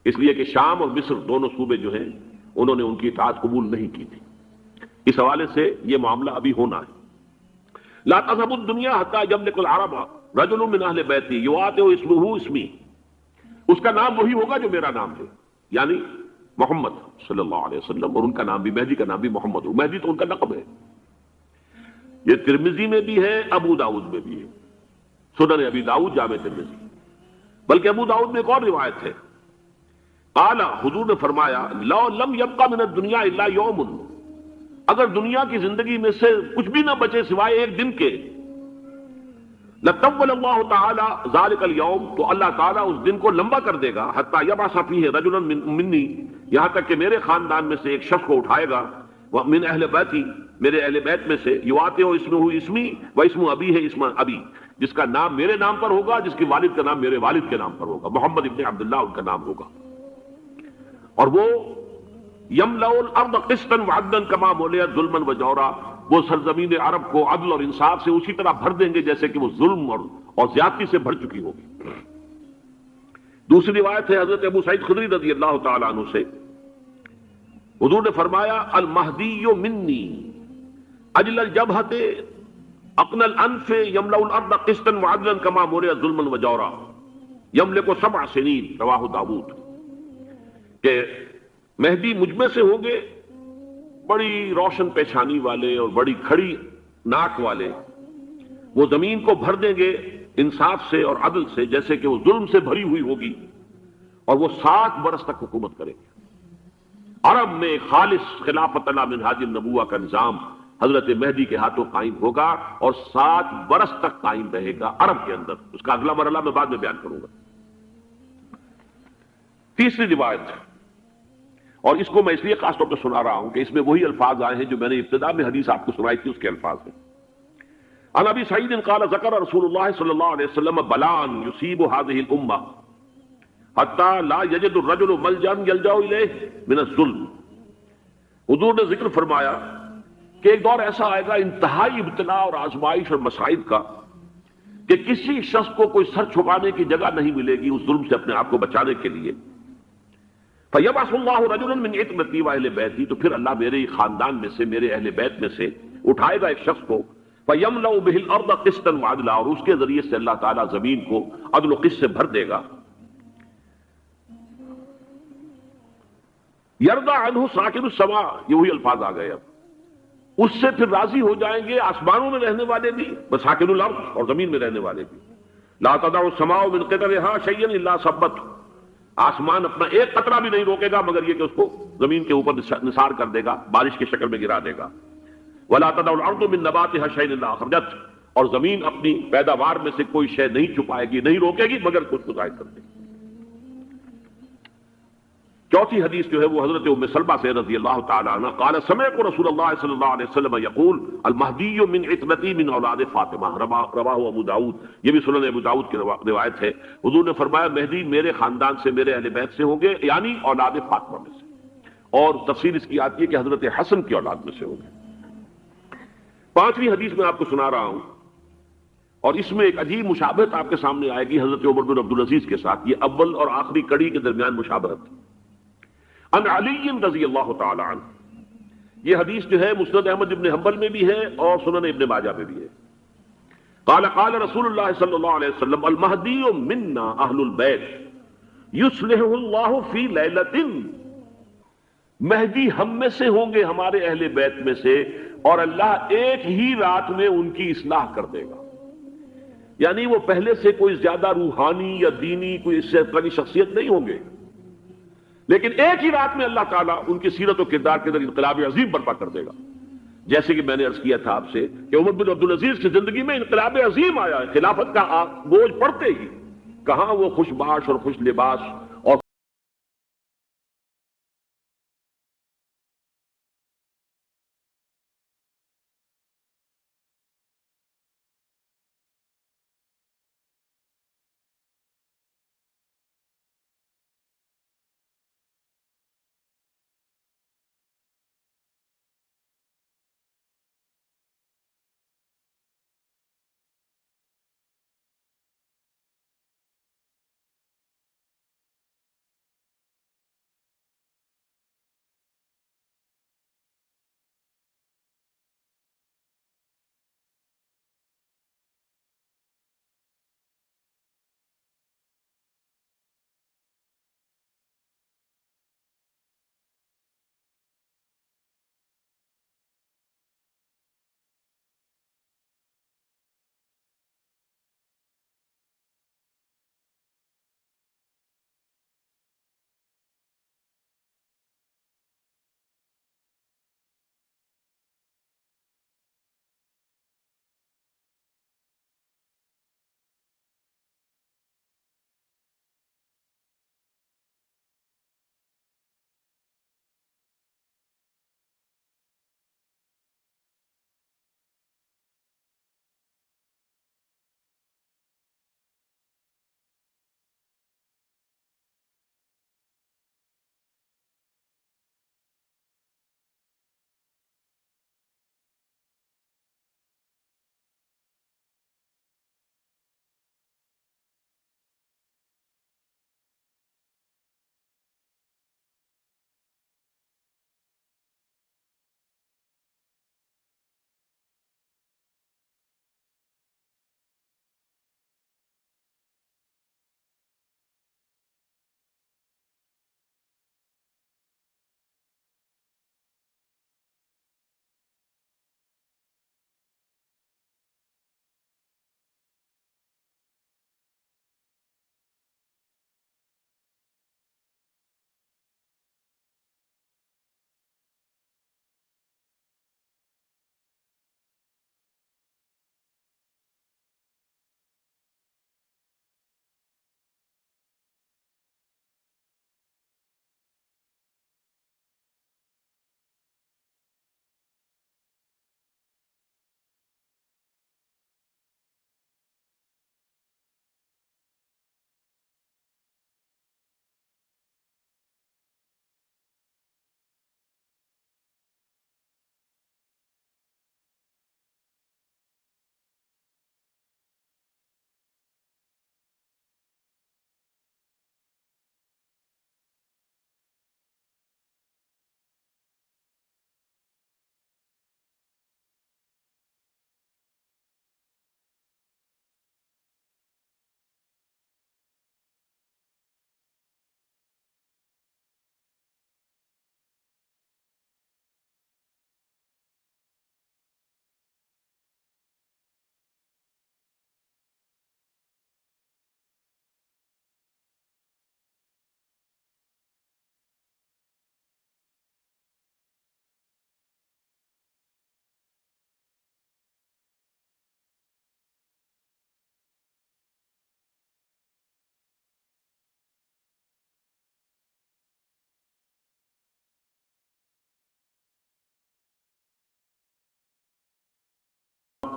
اس لیے کہ شام اور مصر دونوں صوبے جو ہیں انہوں نے ان کی اطاعت قبول نہیں کی تھی۔ اس حوالے سے یہ معاملہ ابھی ہونا ہے۔ لا تذهب الدنيا حتى يملك العرب رجل من اہل بیتی یواطئ اسمہ اسمی، اس کا نام وہی ہوگا جو میرا نام ہے، یعنی محمد صلی اللہ علیہ وسلم، اور ان کا نام بھی، مہدی کا نام بھی محمد ہو، مہدی تو ان کا لقب ہے۔ یہ ترمذی میں بھی ہے، ابو داؤد میں بھی ہے، سنن ابی داؤد جامع ترمذی، بلکہ ابو داؤد میں ایک اور روایت ہے، قال حضور نے فرمایا لو لم يبقى من الدنيا الا يوم، اگر دنیا کی زندگی میں سے کچھ بھی نہ بچے سوائے ایک دن کے، لطول اللہ تعالی ذلك اليوم، تو اللہ تعالیٰ اس دن کو لمبا کر دے گا، حتی یبعث فیہ رجلا منی، یہاں تک کہ میرے خاندان میں سے ایک شخص کو اٹھائے گا، من اہل بیتی، میرے اہل بیت میں سے، یواطئ اسمہ اسمی و اسم ابی ہے اسم ابی، جس کا نام میرے نام پر ہوگا، جس کی والد کا نام میرے والد کے نام پر ہوگا، محمد ابن عبداللہ ان کا نام ہوگا، اور وہ یملأ الارض قسطا وعدلا کما ملئت ظلما وجورا، وہ سرزمین عرب کو عدل اور انصاف سے اسی طرح بھر دیں گے جیسے کہ وہ ظلم اور زیادتی سے بھر چکی ہوگی۔ دوسری روایت ہے حضرت ابو سعید خدری رضی اللہ تعالی عنہ سے، حضور نے فرمایا المہدی منی اجل الجبہۃ اقنى الانف یملأ الارض قسطا وعدلا کما ملئت ظلما وجورا یملک 7 سنین، رواہ داؤد، کہ مہدی مجھ میں سے ہوں گے بڑی روشن پیشانی والے اور بڑی کھڑی ناک والے، وہ زمین کو بھر دیں گے انصاف سے اور عدل سے جیسے کہ وہ ظلم سے بھری ہوئی ہوگی، اور وہ 7 برس تک حکومت کریں گے۔ عرب میں خالص خلافت علی منہاج النبوہ کا نظام حضرت مہدی کے ہاتھوں قائم ہوگا اور 7 برس تک قائم رہے گا عرب کے اندر، اس کا اگلا مرحلہ میں بعد میں بیان کروں گا۔ تیسری روایت، اور اس کو میں اس لیے خاص طور پہ سنا رہا ہوں کہ اس میں وہی الفاظ آئے ہیں جو میں نے ابتدا میں حدیث آپ کو سنائی تھی، اس کے الفاظ ہیں۔ عن ابی سعید قال ذکر رسول اللہ صلی اللہ علیہ وسلم بلاء یصیب هذه الامہ حتی لا یجد الرجل ملجا یلجا الیہ من الظلم، حضور نے ذکر فرمایا کہ ایک دور ایسا آئے گا انتہائی ابتلاء اور آزمائش اور مصائب کا، کہ کسی شخص کو کوئی سر چھپانے کی جگہ نہیں ملے گی اس ظلم سے اپنے آپ کو بچانے کے لیے۔ فَيَبْعَثُ اللَّهُ رَجُلًا مِنْ عِتْرَتِي وَأَهْلِ بَيْتِي، تو پھر اللہ میرے خاندان میں سے، میرے اہل بیت میں سے اٹھائے گا ایک شخص کو، فَيَمْلَأُ بِهِ الْأَرْضَ قِسْطًا وَعَدْلًا، اور اس کے ذریعے سے اللہ تعالیٰ زمین کو عدل و قسط سے بھر دے گا۔ يَرْضَى عَنْهُ سَاكِنُ السَّمَاءِ، یہ وہی الفاظ آ گئے، اب اس سے پھر راضی ہو جائیں گے آسمانوں میں رہنے والے بھی، وَسَاكِنُ الْأَرْضِ، اور زمین میں رہنے والے بھی۔ لَا تَدَعُ السَّمَاءُ مِنْ قِطَرِهَا شَيْئًا إِلَّا صَبَّتْهُ، آسمان اپنا ایک قطرہ بھی نہیں روکے گا مگر یہ کہ اس کو زمین کے اوپر نثار کر دے گا، بارش کی شکل میں گرا دے گا۔ وَلَا تَدَعُ الْأَرْضُ مِن نَبَاتِهَا شَيْئًا إِلَّا أَخْرَجَتْهُ، اور زمین اپنی پیداوار میں سے کوئی شے نہیں چھپائے گی، نہیں روکے گی مگر کچھ کو ظاہر کر دے گی۔ چوتھی حدیث جو ہے وہ حضرت ام سلمہ سے رضی اللہ تعالی عنہ قال سمعت رسول اللہ صلی اللہ علیہ وسلم یقول المہدی من عترتی من اولاد فاطمہ، رواہ ابو داؤد، یہ بھی سنن ابو داؤد کی روایت ہے۔ حضور نے فرمایا مہدی میرے خاندان سے، میرے اہل بیت سے ہوں گے، یعنی اولاد فاطمہ میں سے، اور تفصیل اس کی آتی ہے کہ حضرت حسن کی اولاد میں سے ہوں گے۔ پانچویں حدیث میں آپ کو سنا رہا ہوں، اور اس میں ایک عجیب مشابہت آپ کے سامنے آئے گی حضرت عمر بن عبدالعزیز کے ساتھ، یہ اول اور آخری کڑی کے درمیان مشابہت۔ عن علی رضی اللہ تعالی عنہ، یہ حدیث جو ہے مسند احمد ابن حنبل میں بھی ہے اور سنن ابن ماجہ میں بھی ہے۔ قال قال رسول اللہ صلی اللہ علیہ وسلم المہدی منا اہل البیت یصلح اللہ فی لیلۃ، مہدی ہم میں سے ہوں گے، ہمارے اہل بیت میں سے، اور اللہ ایک ہی رات میں ان کی اصلاح کر دے گا۔ یعنی وہ پہلے سے کوئی زیادہ روحانی یا دینی کوئی اس سے کی شخصیت نہیں ہوں گے، لیکن ایک ہی رات میں اللہ تعالیٰ ان کی سیرت و کردار کے اندر انقلاب عظیم برپا کر دے گا. جیسے کہ میں نے عرض کیا تھا آپ سے کہ عمر بن عبدالعزیز کی زندگی میں انقلاب عظیم آیا ہے. خلافت کا بوجھ پڑتے ہی کہاں وہ خوش باش اور خوش لباس اور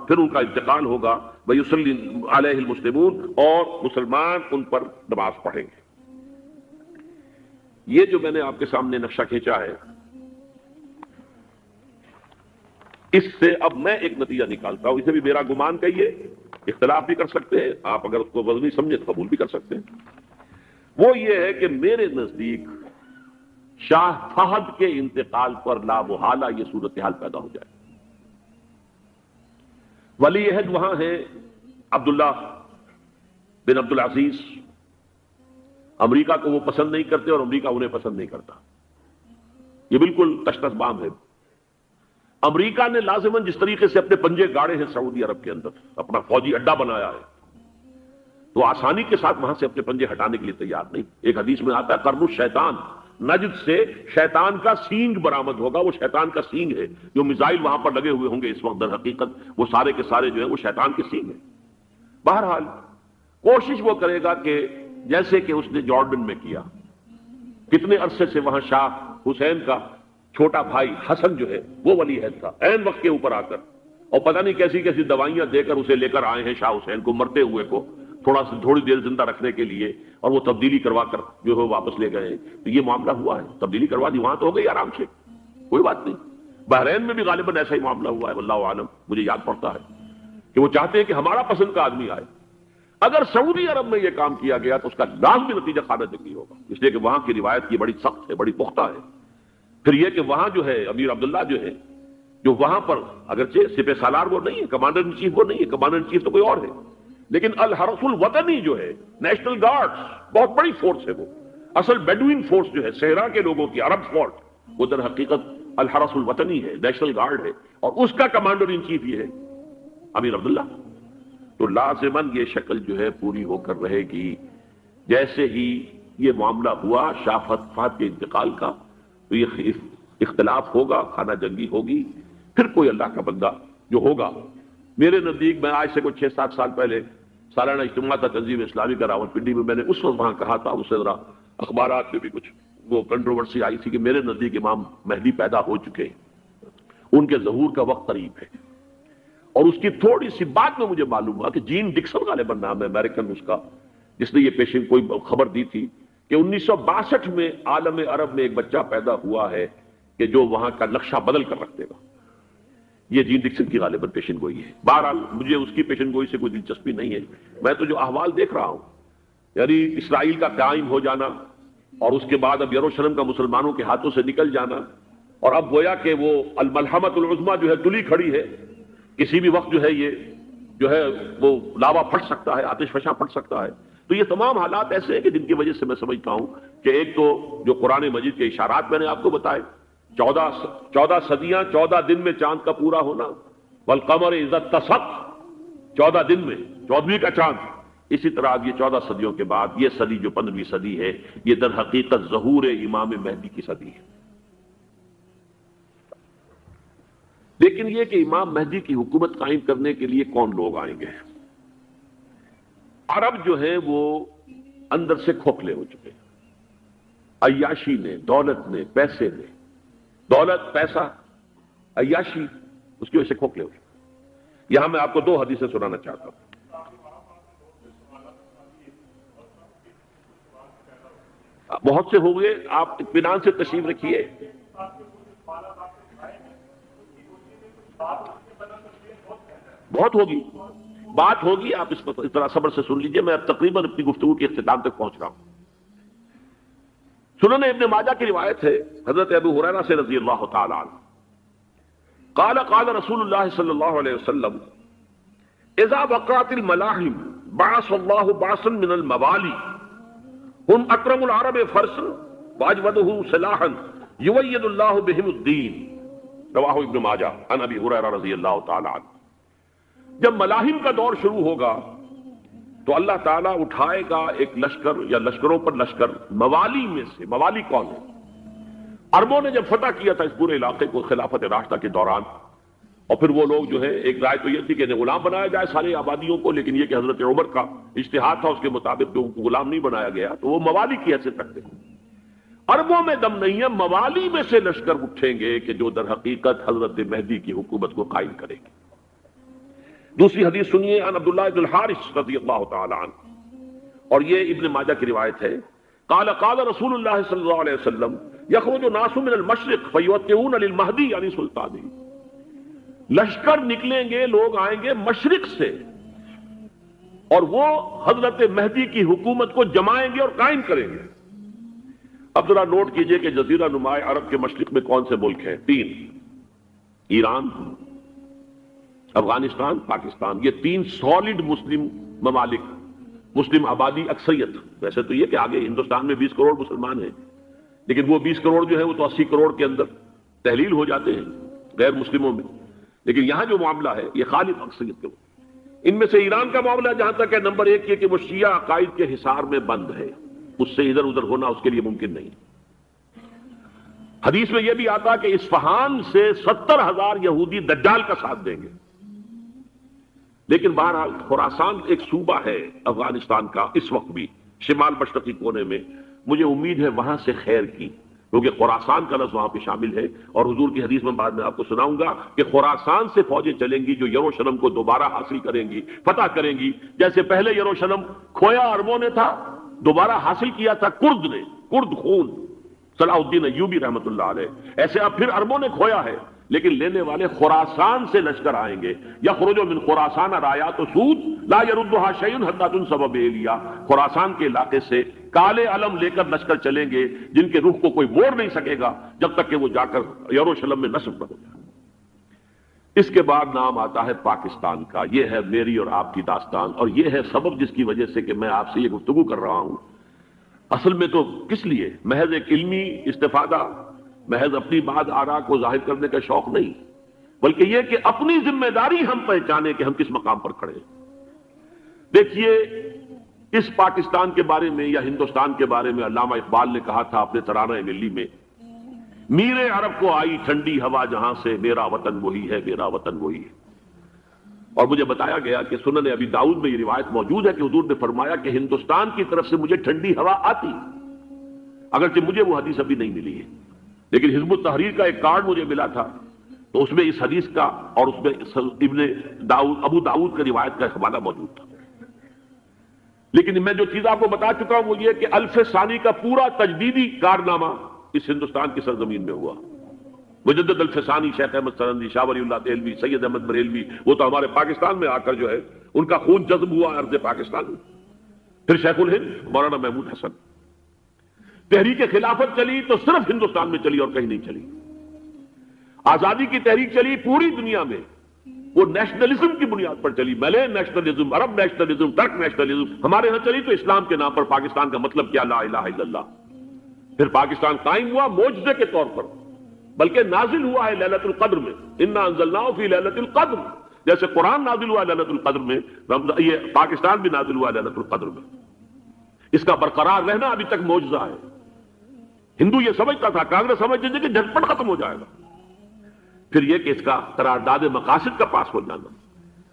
پھر ان کا انتقال ہوگا وَيُصَلِّي عَلَيْهِ الْمُسْلِمُونَ، اور مسلمان ان پر نماز پڑھیں گے. یہ جو میں نے آپ کے سامنے نقشہ کھینچا ہے، اس سے اب میں ایک نتیجہ نکالتا ہوں. اسے بھی میرا گمان کہیے، اختلاف بھی کر سکتے ہیں آپ، اگر اس کو وزنی سمجھے تو قبول بھی کر سکتے ہیں. وہ یہ ہے کہ میرے نزدیک شاہ فہد کے انتقال پر لا محالہ یہ صورتحال پیدا ہو جائے. ولی عہد وہاں ہیں عبداللہ بن عبدالعزیز. امریکہ کو وہ پسند نہیں کرتے اور امریکہ انہیں پسند نہیں کرتا. یہ بالکل تشخیص بام ہے. امریکہ نے لازماً جس طریقے سے اپنے پنجے گاڑے ہیں سعودی عرب کے اندر، اپنا فوجی اڈا بنایا ہے، تو آسانی کے ساتھ وہاں سے اپنے پنجے ہٹانے کے لیے تیار نہیں. ایک حدیث میں آتا ہے قرن الشیطان، نجد سے شیطان کا سینگ برآمد ہوگا. وہ شیطان کا سینگ ہے. جو میزائل وہاں پر لگے ہوئے ہوں گے اس وقت در حقیقت وہ سارے کے سارے جو ہیں وہ شیطان کے سینگ ہیں. بہرحال کوشش وہ کرے گا کہ جیسے کہ اس نے جارڈن میں کیا، کتنے عرصے سے وہاں شاہ حسین کا چھوٹا بھائی حسن جو ہے وہ ولی عہد تھا، عین وقت کے اوپر آ کر، اور پتہ نہیں کیسی کیسی دوائیاں دے کر اسے لے کر آئے ہیں شاہ حسین کو، مرتے ہوئے کو تھوڑی دیر زندہ رکھنے کے لیے، اور وہ تبدیلی کروا کر جو ہے واپس لے گئے. تو یہ معاملہ ہوا ہے، تبدیلی کروا دی، وہاں تو ہو گئی آرام سے، کوئی بات نہیں. بحرین میں بھی غالباً ایسا ہی معاملہ ہوا ہے، واللہ عالم. مجھے یاد پڑتا ہے کہ وہ چاہتے ہیں کہ ہمارا پسند کا آدمی آئے. اگر سعودی عرب میں یہ کام کیا گیا تو اس کا لازمی نتیجہ خانہ جنگی ہوگا، اس لیے کہ وہاں کی روایت کی بڑی سخت ہے، بڑی پختہ ہے. پھر یہ کہ وہاں جو ہے امیر عبداللہ جو ہے، جو وہاں پر اگرچہ سپہ سالار وہ نہیں ہے، کمانڈر ان چیف وہ نہیں ہے، کمانڈر ان چیف تو کوئی اور ہے، لیکن الحرس الوطنی جو ہے نیشنل گارڈ بہت بڑی فورس ہے. وہ اصل بیڈوین فورس جو ہے صحرا کے لوگوں کی، عرب فورس، وہ در حقیقت الحرس الوطنی ہے، نیشنل گارڈ ہے، اور اس کا کمانڈر ان چیف یہ ہے امیر عبداللہ. تو لازماً یہ شکل جو ہے پوری ہو کر رہے گی. جیسے ہی یہ معاملہ ہوا شاہ فہد کے انتقال کا، تو یہ اختلاف ہوگا، خانہ جنگی ہوگی. پھر کوئی اللہ کا بندہ جو ہوگا، میرے نزدیک، میں آج سے کوئی 6-7 سال پہلے سالانہ اجتماع تھا تنظیم اسلامی کا راولپنڈی میں، میں نے اس وقت وہاں کہا تھا، اس سے ذرا اخبارات میں بھی کچھ وہ کنٹروورسی آئی تھی کہ میرے نزدیک امام مہدی پیدا ہو چکے ہیں، ان کے ظہور کا وقت قریب ہے. اور اس کی تھوڑی سی بات میں مجھے معلوم ہوا کہ جین ڈکسن غالباً نام ہے امریکن اس کا، جس نے یہ پیشن کوئی خبر دی تھی کہ 1962 میں عالم عرب میں ایک بچہ پیدا ہوا ہے کہ جو وہاں کا نقشہ بدل کر رکھ دے گا. یہ جین ڈکسن کی غالباً پیشن گوئی ہے. بہرحال مجھے اس کی پیشن گوئی سے کوئی دلچسپی نہیں ہے. میں تو جو احوال دیکھ رہا ہوں، یعنی اسرائیل کا قائم ہو جانا، اور اس کے بعد اب یروشلم کا مسلمانوں کے ہاتھوں سے نکل جانا، اور اب گویا کہ وہ الملحمۃ العظمیٰ جو ہے تلی کھڑی ہے، کسی بھی وقت جو ہے یہ جو ہے وہ لاوا پھٹ سکتا ہے، آتش فشاں پھٹ سکتا ہے. تو یہ تمام حالات ایسے ہیں کہ جن کی وجہ سے میں سمجھتا ہوں کہ ایک تو جو قرآن مجید کے اشارات میں نے آپ کو بتائے، 14 صدیاں، 14 دن میں چاند کا پورا ہونا، والقمر اذا اتسق، 14 دن میں 14ویں کا چاند. اسی طرح اب یہ 14 صدیوں کے بعد یہ صدی جو 15ویں صدی ہے، یہ در حقیقت ظہور امام مہدی کی صدی ہے. لیکن یہ کہ امام مہدی کی حکومت قائم کرنے کے لیے کون لوگ آئیں گے؟ عرب جو ہیں وہ اندر سے کھوکھلے ہو چکے ہیں. عیاشی نے، دولت نے، پیسے نے، دولت، پیسہ، عیاشی، اس کی وجہ سے کھوکھلے ہو چکے ہیں. یہاں میں آپ کو 2 حدیثیں سنانا چاہتا ہوں. بہت سے ہو گئے، آپ اطمینان سے تشریف رکھیے. بہت ہوگی، بات ہوگی، آپ اس طرح صبر سے سن لیجئے. میں اب تقریباً اپنی گفتگو کے اختتام تک پہنچ رہا ہوں. سنن ابن ماجہ کی روایت ہے حضرت ابو ہریرہ سے رضی اللہ تعالی عنہ، قال قال رسول اللہ صلی اللہ علیہ وسلم اذا وقعت الملاحم بعث اللہ بعثا من الموالی هم اکرم العرب فرسا واجودہ سلاحا یوید اللہ بہم الدین. رواہ ابن ماجہ عن ابی ہریرہ رضی اللہ تعالی عنہ. جب ملاحم کا دور شروع ہوگا تو اللہ تعالیٰ اٹھائے گا ایک لشکر یا لشکروں پر لشکر موالی میں سے. موالی کون ہے؟ عربوں نے جب فتح کیا تھا اس پورے علاقے کو خلافت راشدہ کے دوران، اور پھر وہ لوگ جو ہے، ایک رائے تو یہ تھی کہ انہیں غلام بنایا جائے ساری آبادیوں کو، لیکن یہ کہ حضرت عمر کا اجتہاد تھا، اس کے مطابق جو ان کو غلام نہیں بنایا گیا، تو وہ موالی کی حیثیت رکھتے ہیں. عربوں میں دم نہیں ہے، موالی میں سے لشکر اٹھیں گے کہ جو در حقیقت حضرت مہدی کی حکومت کو قائم کرے گی. دوسری حدیث سنیے عن عبداللہ بن الحارث رضی اللہ تعالی عنہ، اور یہ ابن ماجہ کی روایت ہے. قال قال رسول اللہ صلی اللہ علیہ وسلم یخرج ناس من المشرق فیوطئون للمہدی یعنی سلطانی. لشکر نکلیں گے، لوگ آئیں گے مشرق سے، اور وہ حضرت مہدی کی حکومت کو جمائیں گے اور قائم کریں گے. اب ذرا نوٹ کیجئے کہ جزیرہ نما عرب کے مشرق میں کون سے ملک ہیں؟ 3: ایران، افغانستان، پاکستان. یہ 3 سالڈ مسلم ممالک، مسلم آبادی اکثریت. ویسے تو یہ کہ آگے ہندوستان میں 20 کروڑ مسلمان ہیں، لیکن وہ 20 کروڑ جو ہے وہ تو 80 کروڑ کے اندر تحلیل ہو جاتے ہیں غیر مسلموں میں. لیکن یہاں جو معاملہ ہے یہ خالص اکثریت کے. ان میں سے ایران کا معاملہ جہاں تک ہے، نمبر 1 یہ کہ وہ شیعہ عقائد کے حصار میں بند ہے، اس سے ادھر ادھر ہونا اس کے لیے ممکن نہیں۔ حدیث میں یہ بھی آتا کہ اصفہان سے 70,000 یہودی دجال کا ساتھ دیں گے، لیکن بہرحال خراسان ایک صوبہ ہے افغانستان کا اس وقت بھی شمال مشرقی کونے میں، مجھے امید ہے وہاں سے خیر کی، کیونکہ خراسان کا لفظ وہاں پہ شامل ہے، اور حضور کی حدیث میں بعد میں آپ کو سناؤں گا کہ خراسان سے فوجیں چلیں گی جو یروشلم کو دوبارہ حاصل کریں گی، فتح کریں گی، جیسے پہلے یروشلم کھویا عربوں نے تھا، دوبارہ حاصل کیا تھا کرد نے، کرد خون صلاح الدین ایوبی رحمت اللہ علیہ، ایسے اب پھر عربوں نے کھویا ہے، لیکن لینے والے خراسان سے لشکر آئیں گے، یخرج من خراسان رایات و سود لا یردها شیء حتی تنصب بإیلیا، خراسان کے علاقے سے کالے علم لے کر لشکر چلیں گے جن کے رخ کو کوئی موڑ نہیں سکے گا جب تک کہ وہ جا کر یروشلم میں نصب نہ ہو جائے۔ اس کے بعد نام آتا ہے پاکستان کا، یہ ہے میری اور آپ کی داستان، اور یہ ہے سبب جس کی وجہ سے کہ میں آپ سے یہ گفتگو کر رہا ہوں۔ اصل میں تو کس لیے؟ محض ایک علمی استفادہ، محض اپنی بات آراء کو ظاہر کرنے کا شوق نہیں، بلکہ یہ کہ اپنی ذمہ داری ہم پہچانیں کہ ہم کس مقام پر کھڑے ہیں۔ دیکھیے اس پاکستان کے بارے میں یا ہندوستان کے بارے میں علامہ اقبال نے کہا تھا اپنے ترانہ ملی میں، میرے عرب کو آئی ٹھنڈی ہوا جہاں سے، میرا وطن وہی ہے، میرا وطن وہی ہے۔ اور مجھے بتایا گیا کہ سنن ابی داؤد میں یہ روایت موجود ہے کہ حضور نے فرمایا کہ ہندوستان کی طرف سے مجھے ٹھنڈی ہوا آتی، اگرچہ مجھے وہ حدیث ابھی نہیں ملی ہے، لیکن حزب التحریر کا ایک کارڈ مجھے ملا تھا، تو اس میں اس حدیث کا اور اس میں ابن داؤد ابو داؤد کی روایت کا حوالہ موجود تھا۔ لیکن میں جو چیز آپ کو بتا چکا ہوں وہ یہ کہ الف ثانی کا پورا تجدیدی کارنامہ اس ہندوستان کی سرزمین میں ہوا۔ مجدد الف ثانی شیخ احمد سرندی، شاہ ولی اللہ دہلوی، سید احمد بریلوی، وہ تو ہمارے پاکستان میں آ کر جو ہے ان کا خون جذب ہوا ارض پاکستان میں۔ پھر شیخ الہند مولانا محمود حسن، تحریک خلافت چلی تو صرف ہندوستان میں چلی اور کہیں نہیں چلی۔ آزادی کی تحریک چلی پوری دنیا میں، وہ نیشنلزم کی بنیاد پر چلی، ملے نیشنلزم، عرب نیشنلزم، ترک نیشنلزم، ہمارے یہاں چلی تو اسلام کے نام پر پاکستان کا مطلب کیا، لا الہ الا اللہ۔ پھر پاکستان قائم ہوا معجزے کے طور پر، بلکہ نازل ہوا ہے ليلۃ القدر میں، انا انزلناه فی ليلۃ القدر، جیسے قرآن نازل ہوا ہے ليلۃ القدر میں، یہ پاکستان بھی نازل ہوا ہے ليلۃ القدر میں۔ اس کا برقرار رہنا ابھی تک معجزہ ہے۔ ہندو یہ سمجھتا تھا، کانگریس سمجھتی تھی کہ جھٹپٹ ختم ہو جائے گا۔ پھر یہ کہ اس کا قرارداد مقاصد کا پاس ہو جانا،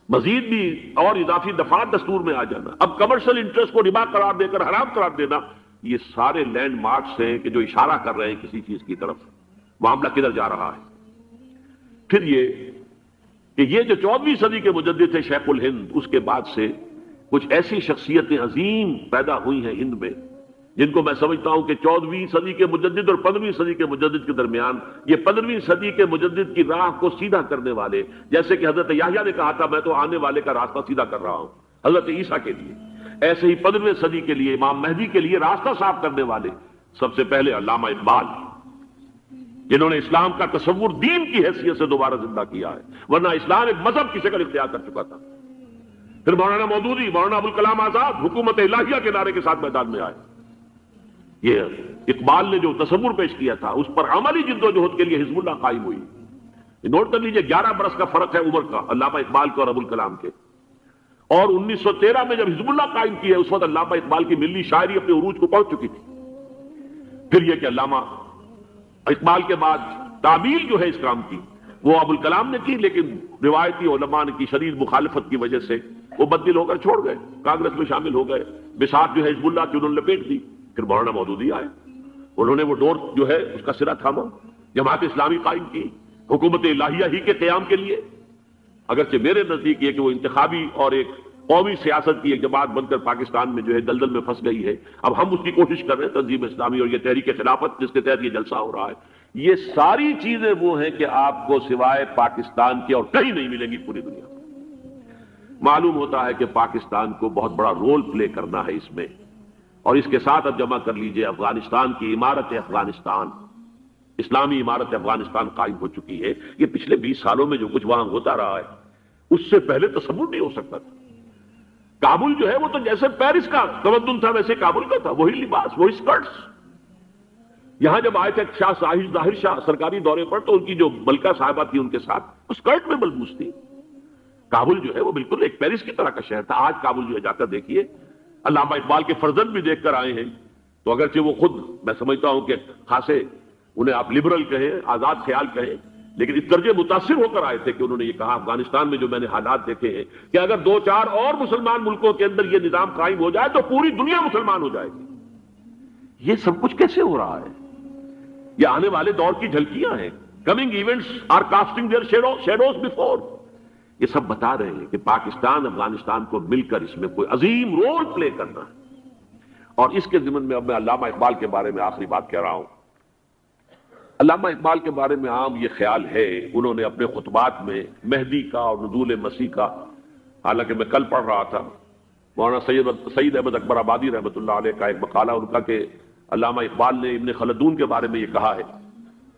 مزید بھی اور اضافی دفعات دستور میں آ جانا، اب کمرشل انٹرسٹ کو ربا قرار دے کر حرام قرار دینا، یہ سارے لینڈ مارکس ہیں کہ جو اشارہ کر رہے ہیں کسی چیز کی طرف، معاملہ کدھر جا رہا ہے۔ پھر یہ کہ یہ جو 14ویں صدی کے مجدد تھے شیخ الہند، اس کے بعد سے کچھ ایسی شخصیتیں عظیم پیدا ہوئی ہیں ہند میں، جن کو میں سمجھتا ہوں کہ 14ویں صدی کے مجدد اور 15ویں صدی کے مجدد کے درمیان یہ 15ویں صدی کے مجدد کی راہ کو سیدھا کرنے والے، جیسے کہ حضرت یحییٰ نے کہا تھا میں تو آنے والے کا راستہ سیدھا کر رہا ہوں حضرت عیسیٰ کے لیے، ایسے ہی 15ویں صدی کے لیے امام مہدی کے لیے راستہ صاف کرنے والے سب سے پہلے علامہ اقبال، جنہوں نے اسلام کا تصور دین کی حیثیت سے دوبارہ زندہ کیا ہے، ورنہ اسلام ایک مذہب کی شکل اختیار کر چکا تھا۔ پھر مولانا مودودی، مولانا ابوالکلام آزاد حکومت الہیہ کے نعرے کے ساتھ میدان میں آئے۔ یہ اقبال نے جو تصور پیش کیا تھا اس پر عملی جدوجہد کے لیے حزب اللہ قائم ہوئی۔ نوٹ کر لیجئے 11 برس کا فرق ہے عمر کا علامہ اقبال کے اور ابوالکلام کے، اور 1913 میں جب حزب اللہ قائم کی ہے اس وقت علامہ اقبال کی ملی شاعری اپنے عروج کو پہنچ چکی تھی۔ پھر یہ کہ علامہ اقبال کے بعد تعمیل جو ہے اس کام کی وہ ابوالکلام نے کی، لیکن روایتی علماء کی شدید مخالفت کی وجہ سے وہ بددل ہو کر چھوڑ گئے، کانگریس میں شامل ہو گئے، بساط جو ہے حزب اللہ کی انہوں نے لپیٹ دی۔ پھر مولانا مودودی آئے، انہوں نے وہ ڈور جو ہے اس کا سرا تھاما، جماعت اسلامی قائم کی حکومت الہیہ ہی کے قیام کے لیے، اگرچہ میرے نزدیک یہ کہ وہ انتخابی اور ایک قومی سیاست کی ایک جماعت بن کر پاکستان میں جو ہے دلدل میں پھنس گئی ہے۔ اب ہم اس کی کوشش کر رہے ہیں، تنظیم اسلامی اور یہ تحریک خلافت جس کے تحت یہ جلسہ ہو رہا ہے، یہ ساری چیزیں وہ ہیں کہ آپ کو سوائے پاکستان کے اور کہیں نہیں ملیں گی پوری دنیا میں۔ معلوم ہوتا ہے کہ پاکستان کو بہت بڑا رول پلے کرنا ہے اس میں، اور اس کے ساتھ اب جمع کر لیجئے افغانستان کی عمارت افغانستان، اسلامی عمارت افغانستان قائم ہو چکی ہے۔ یہ پچھلے 20 سالوں میں جو کچھ وہاں ہوتا رہا ہے اس سے پہلے تصور نہیں ہو سکتا تھا۔ کابل جو ہے وہ تو جیسے پیرس کا تمدن تھا ویسے کابل کا تھا، وہی لباس، وہی سکرٹس۔ یہاں جب آئے تھے شاہ ظاہر شاہ سرکاری دورے پر تو ان کی جو ملکہ صاحبہ تھی ان کے ساتھ وہ سکرٹ میں ملبوس تھی۔ کابل جو ہے وہ بالکل ایک پیرس کی طرح کا شہر تھا. آج کابل جو ہے جا کر دیکھیے, علامہ اقبال کے فرزند بھی دیکھ کر آئے ہیں, تو اگرچہ وہ خود میں سمجھتا ہوں کہ خاصے انہیں آپ لبرل کہیں, آزاد خیال کہیں, لیکن اس درجے متاثر ہو کر آئے تھے کہ انہوں نے یہ کہا افغانستان میں جو میں نے حالات دیکھے ہیں کہ اگر 2-4 اور مسلمان ملکوں کے اندر یہ نظام قائم ہو جائے تو پوری دنیا مسلمان ہو جائے گی. یہ سب کچھ کیسے ہو رہا ہے؟ یہ آنے والے دور کی جھلکیاں ہیں. Coming events are casting their shadows before. یہ سب بتا رہے ہیں کہ پاکستان افغانستان کو مل کر اس میں کوئی عظیم رول پلے کرنا ہے. اور اس کے ضمن میں اب میں علامہ اقبال کے بارے میں آخری بات کہہ رہا ہوں. علامہ اقبال کے بارے میں عام یہ خیال ہے, انہوں نے اپنے خطبات میں مہدی کا اور نزول مسیح کا, حالانکہ میں کل پڑھ رہا تھا مولانا سید احمد اکبر آبادی رحمۃ اللہ علیہ کا ایک مقالہ ان کا کہ علامہ اقبال نے ابن خلدون کے بارے میں یہ کہا ہے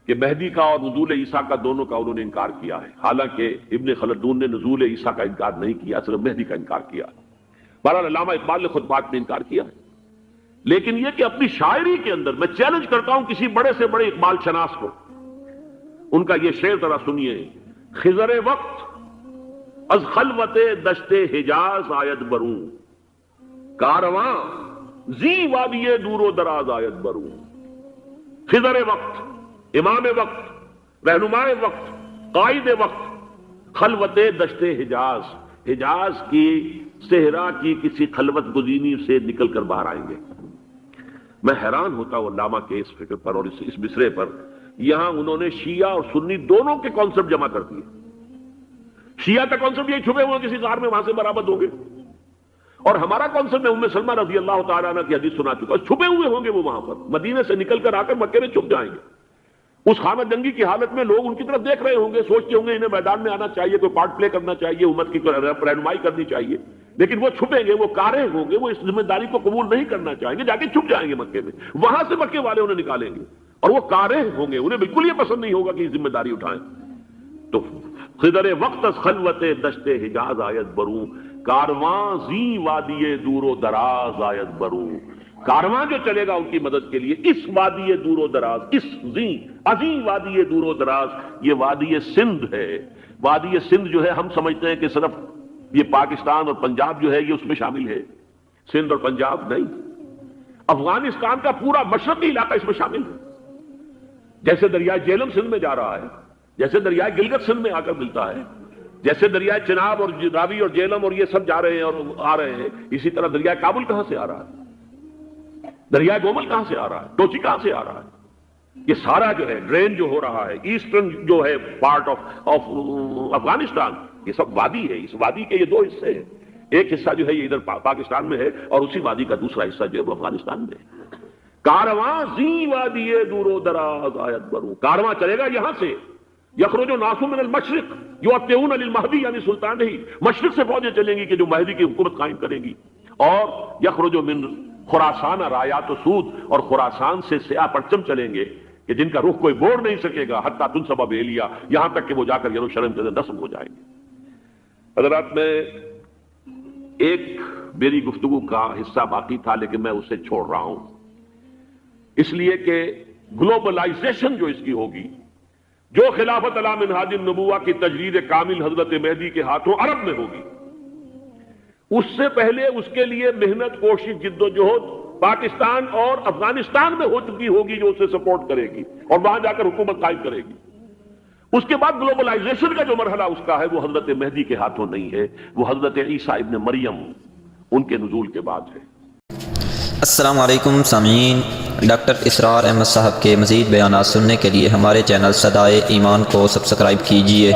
کہ مہدی کا اور نزول عیسیٰ کا دونوں کا انہوں نے انکار کیا ہے, حالانکہ ابن خلدون نے نزول عیسیٰ کا انکار نہیں کیا, صرف مہدی کا انکار کیا. بہرحال علامہ اقبال نے خطبات میں انکار کیا ہے, لیکن یہ کہ اپنی شاعری کے اندر میں چیلنج کرتا ہوں کسی بڑے سے بڑے اقبال شناس کو, ان کا یہ شعر ذرا سنیے. خضر وقت از خلوت دشت حجاز آید بروں, کارواں زی وادی دور و دراز آید بروں. خضر وقت, امام وقت, رہنمائے وقت, قائد وقت, خلوت دشت حجاز, حجاز کی صحرا کی کسی خلوت گزینی سے نکل کر باہر آئیں گے. میں حیران ہوتا ہوں علامہ کے اس فکر پر اور اس مصرے پر. یہاں انہوں نے شیعہ اور سنی دونوں کے کانسیپٹ جمع کر دیے. شیعہ کا کانسیپٹ یہ چھپے ہوئے کسی غار میں وہاں سے برآمد ہوں گے, اور ہمارا کانسیپٹ میں ام سلمہ رضی اللہ تعالیٰ عنہ کی حدیث سنا چکا, چھپے ہوئے ہوں گے وہ وہاں پر, مدینے سے نکل کر آ کر مکے میں چھپ جائیں گے. اس خانہ جنگی کی حالت میں لوگ ان کی طرف دیکھ رہے ہوں گے, سوچتے ہوں گے انہیں میدان میں آنا چاہیے, کوئی پارٹ پلے کرنا چاہیے, امت کی رہنمائی کرنی چاہیے, لیکن وہ چھپیں گے, وہ کارے ہوں گے, وہ اس ذمہ داری کو قبول نہیں کرنا چاہیں گے, جا کے چھپ جائیں گے مکے میں. وہاں سے مکے والے انہیں نکالیں گے, اور وہ کارے ہوں گے, انہیں بالکل یہ پسند نہیں ہوگا کہ یہ ذمہ داری اٹھائیں. تو خضر وقت از خلوت دشت حجاز آیت بروں, کارواں زی وادی دور و دراز آیت بروں. کارواں جو چلے گا ان کی مدد کے لیے اس وادی دور و دراز, اس عظیم وادی دور و دراز, یہ وادی سندھ ہے. وادی سندھ جو ہے ہم سمجھتے ہیں کہ صرف یہ پاکستان اور پنجاب جو ہے یہ اس میں شامل ہے, سندھ اور پنجاب نہیں, افغانستان کا پورا مشرقی علاقہ اس میں شامل ہے. جیسے دریائے جیلم سندھ میں جا رہا ہے, جیسے دریائے گلگت سندھ میں آ کر ملتا ہے, جیسے دریائے چناب اور راوی اور جیلم اور یہ سب جا رہے ہیں اور آ رہے ہیں, اسی طرح دریائے کابل کہاں سے آ رہا ہے, دریائے گومل کہاں سے آ رہا ہے, ٹوچی کہاں سے آ رہا ہے. یہ سارا جو ہے ڈرین جو ہو رہا ہے, ایسٹرن جو ہے پارٹ آف افغانستان, یہ سب وادی ہے. اس وادی کے یہ 2 حصے ہیں, ایک حصہ جو ہے یہ ادھر پاکستان میں ہے, اور اسی وادی کا دوسرا حصہ جو ہے وہ افغانستان میں ہے. کارواں زی وادی دور و دراز آیت بروں, کارواں چلے گا یہاں سے. یخرج الناس من المشرق یؤتون للمہدی یعنی سلطان ہی, مشرق سے فوجیں چلیں گی کہ جو مہدی کی حکومت قائم کرے گی. اور یخرج من خراسان رایات و سود, اور خراسان سے سیاہ پرچم چلیں گے کہ جن کا رخ کوئی موڑ نہیں سکے گا, حتیٰ تنصب بیلیا, یہاں تک کہ وہ جا کر یروشلم کے اندر نصب ہو جائیں گے. حضرات, میں ایک میری گفتگو کا حصہ باقی تھا لیکن میں اسے چھوڑ رہا ہوں, اس لیے کہ گلوبلائزیشن جو اس کی ہوگی, جو خلافت علی منہاج النبوہ کی تجرید کامل حضرت مہدی کے ہاتھوں عرب میں ہوگی, اس سے پہلے اس کے لیے محنت, کوشش, جد و جہد پاکستان اور افغانستان میں ہو چکی ہوگی جو اسے سپورٹ کرے گی اور وہاں جا کر حکومت قائم کرے گی. اس کے بعد گلوبلائزیشن کا جو مرحلہ اس کا ہے وہ حضرت مہدی کے ہاتھوں نہیں ہے, وہ حضرت عیسیٰ ابن مریم ان کے نزول کے بعد ہے. السلام علیکم سامعین, ڈاکٹر اسرار احمد صاحب کے مزید بیانات سننے کے لیے ہمارے چینل صدائے ایمان کو سبسکرائب کیجیے.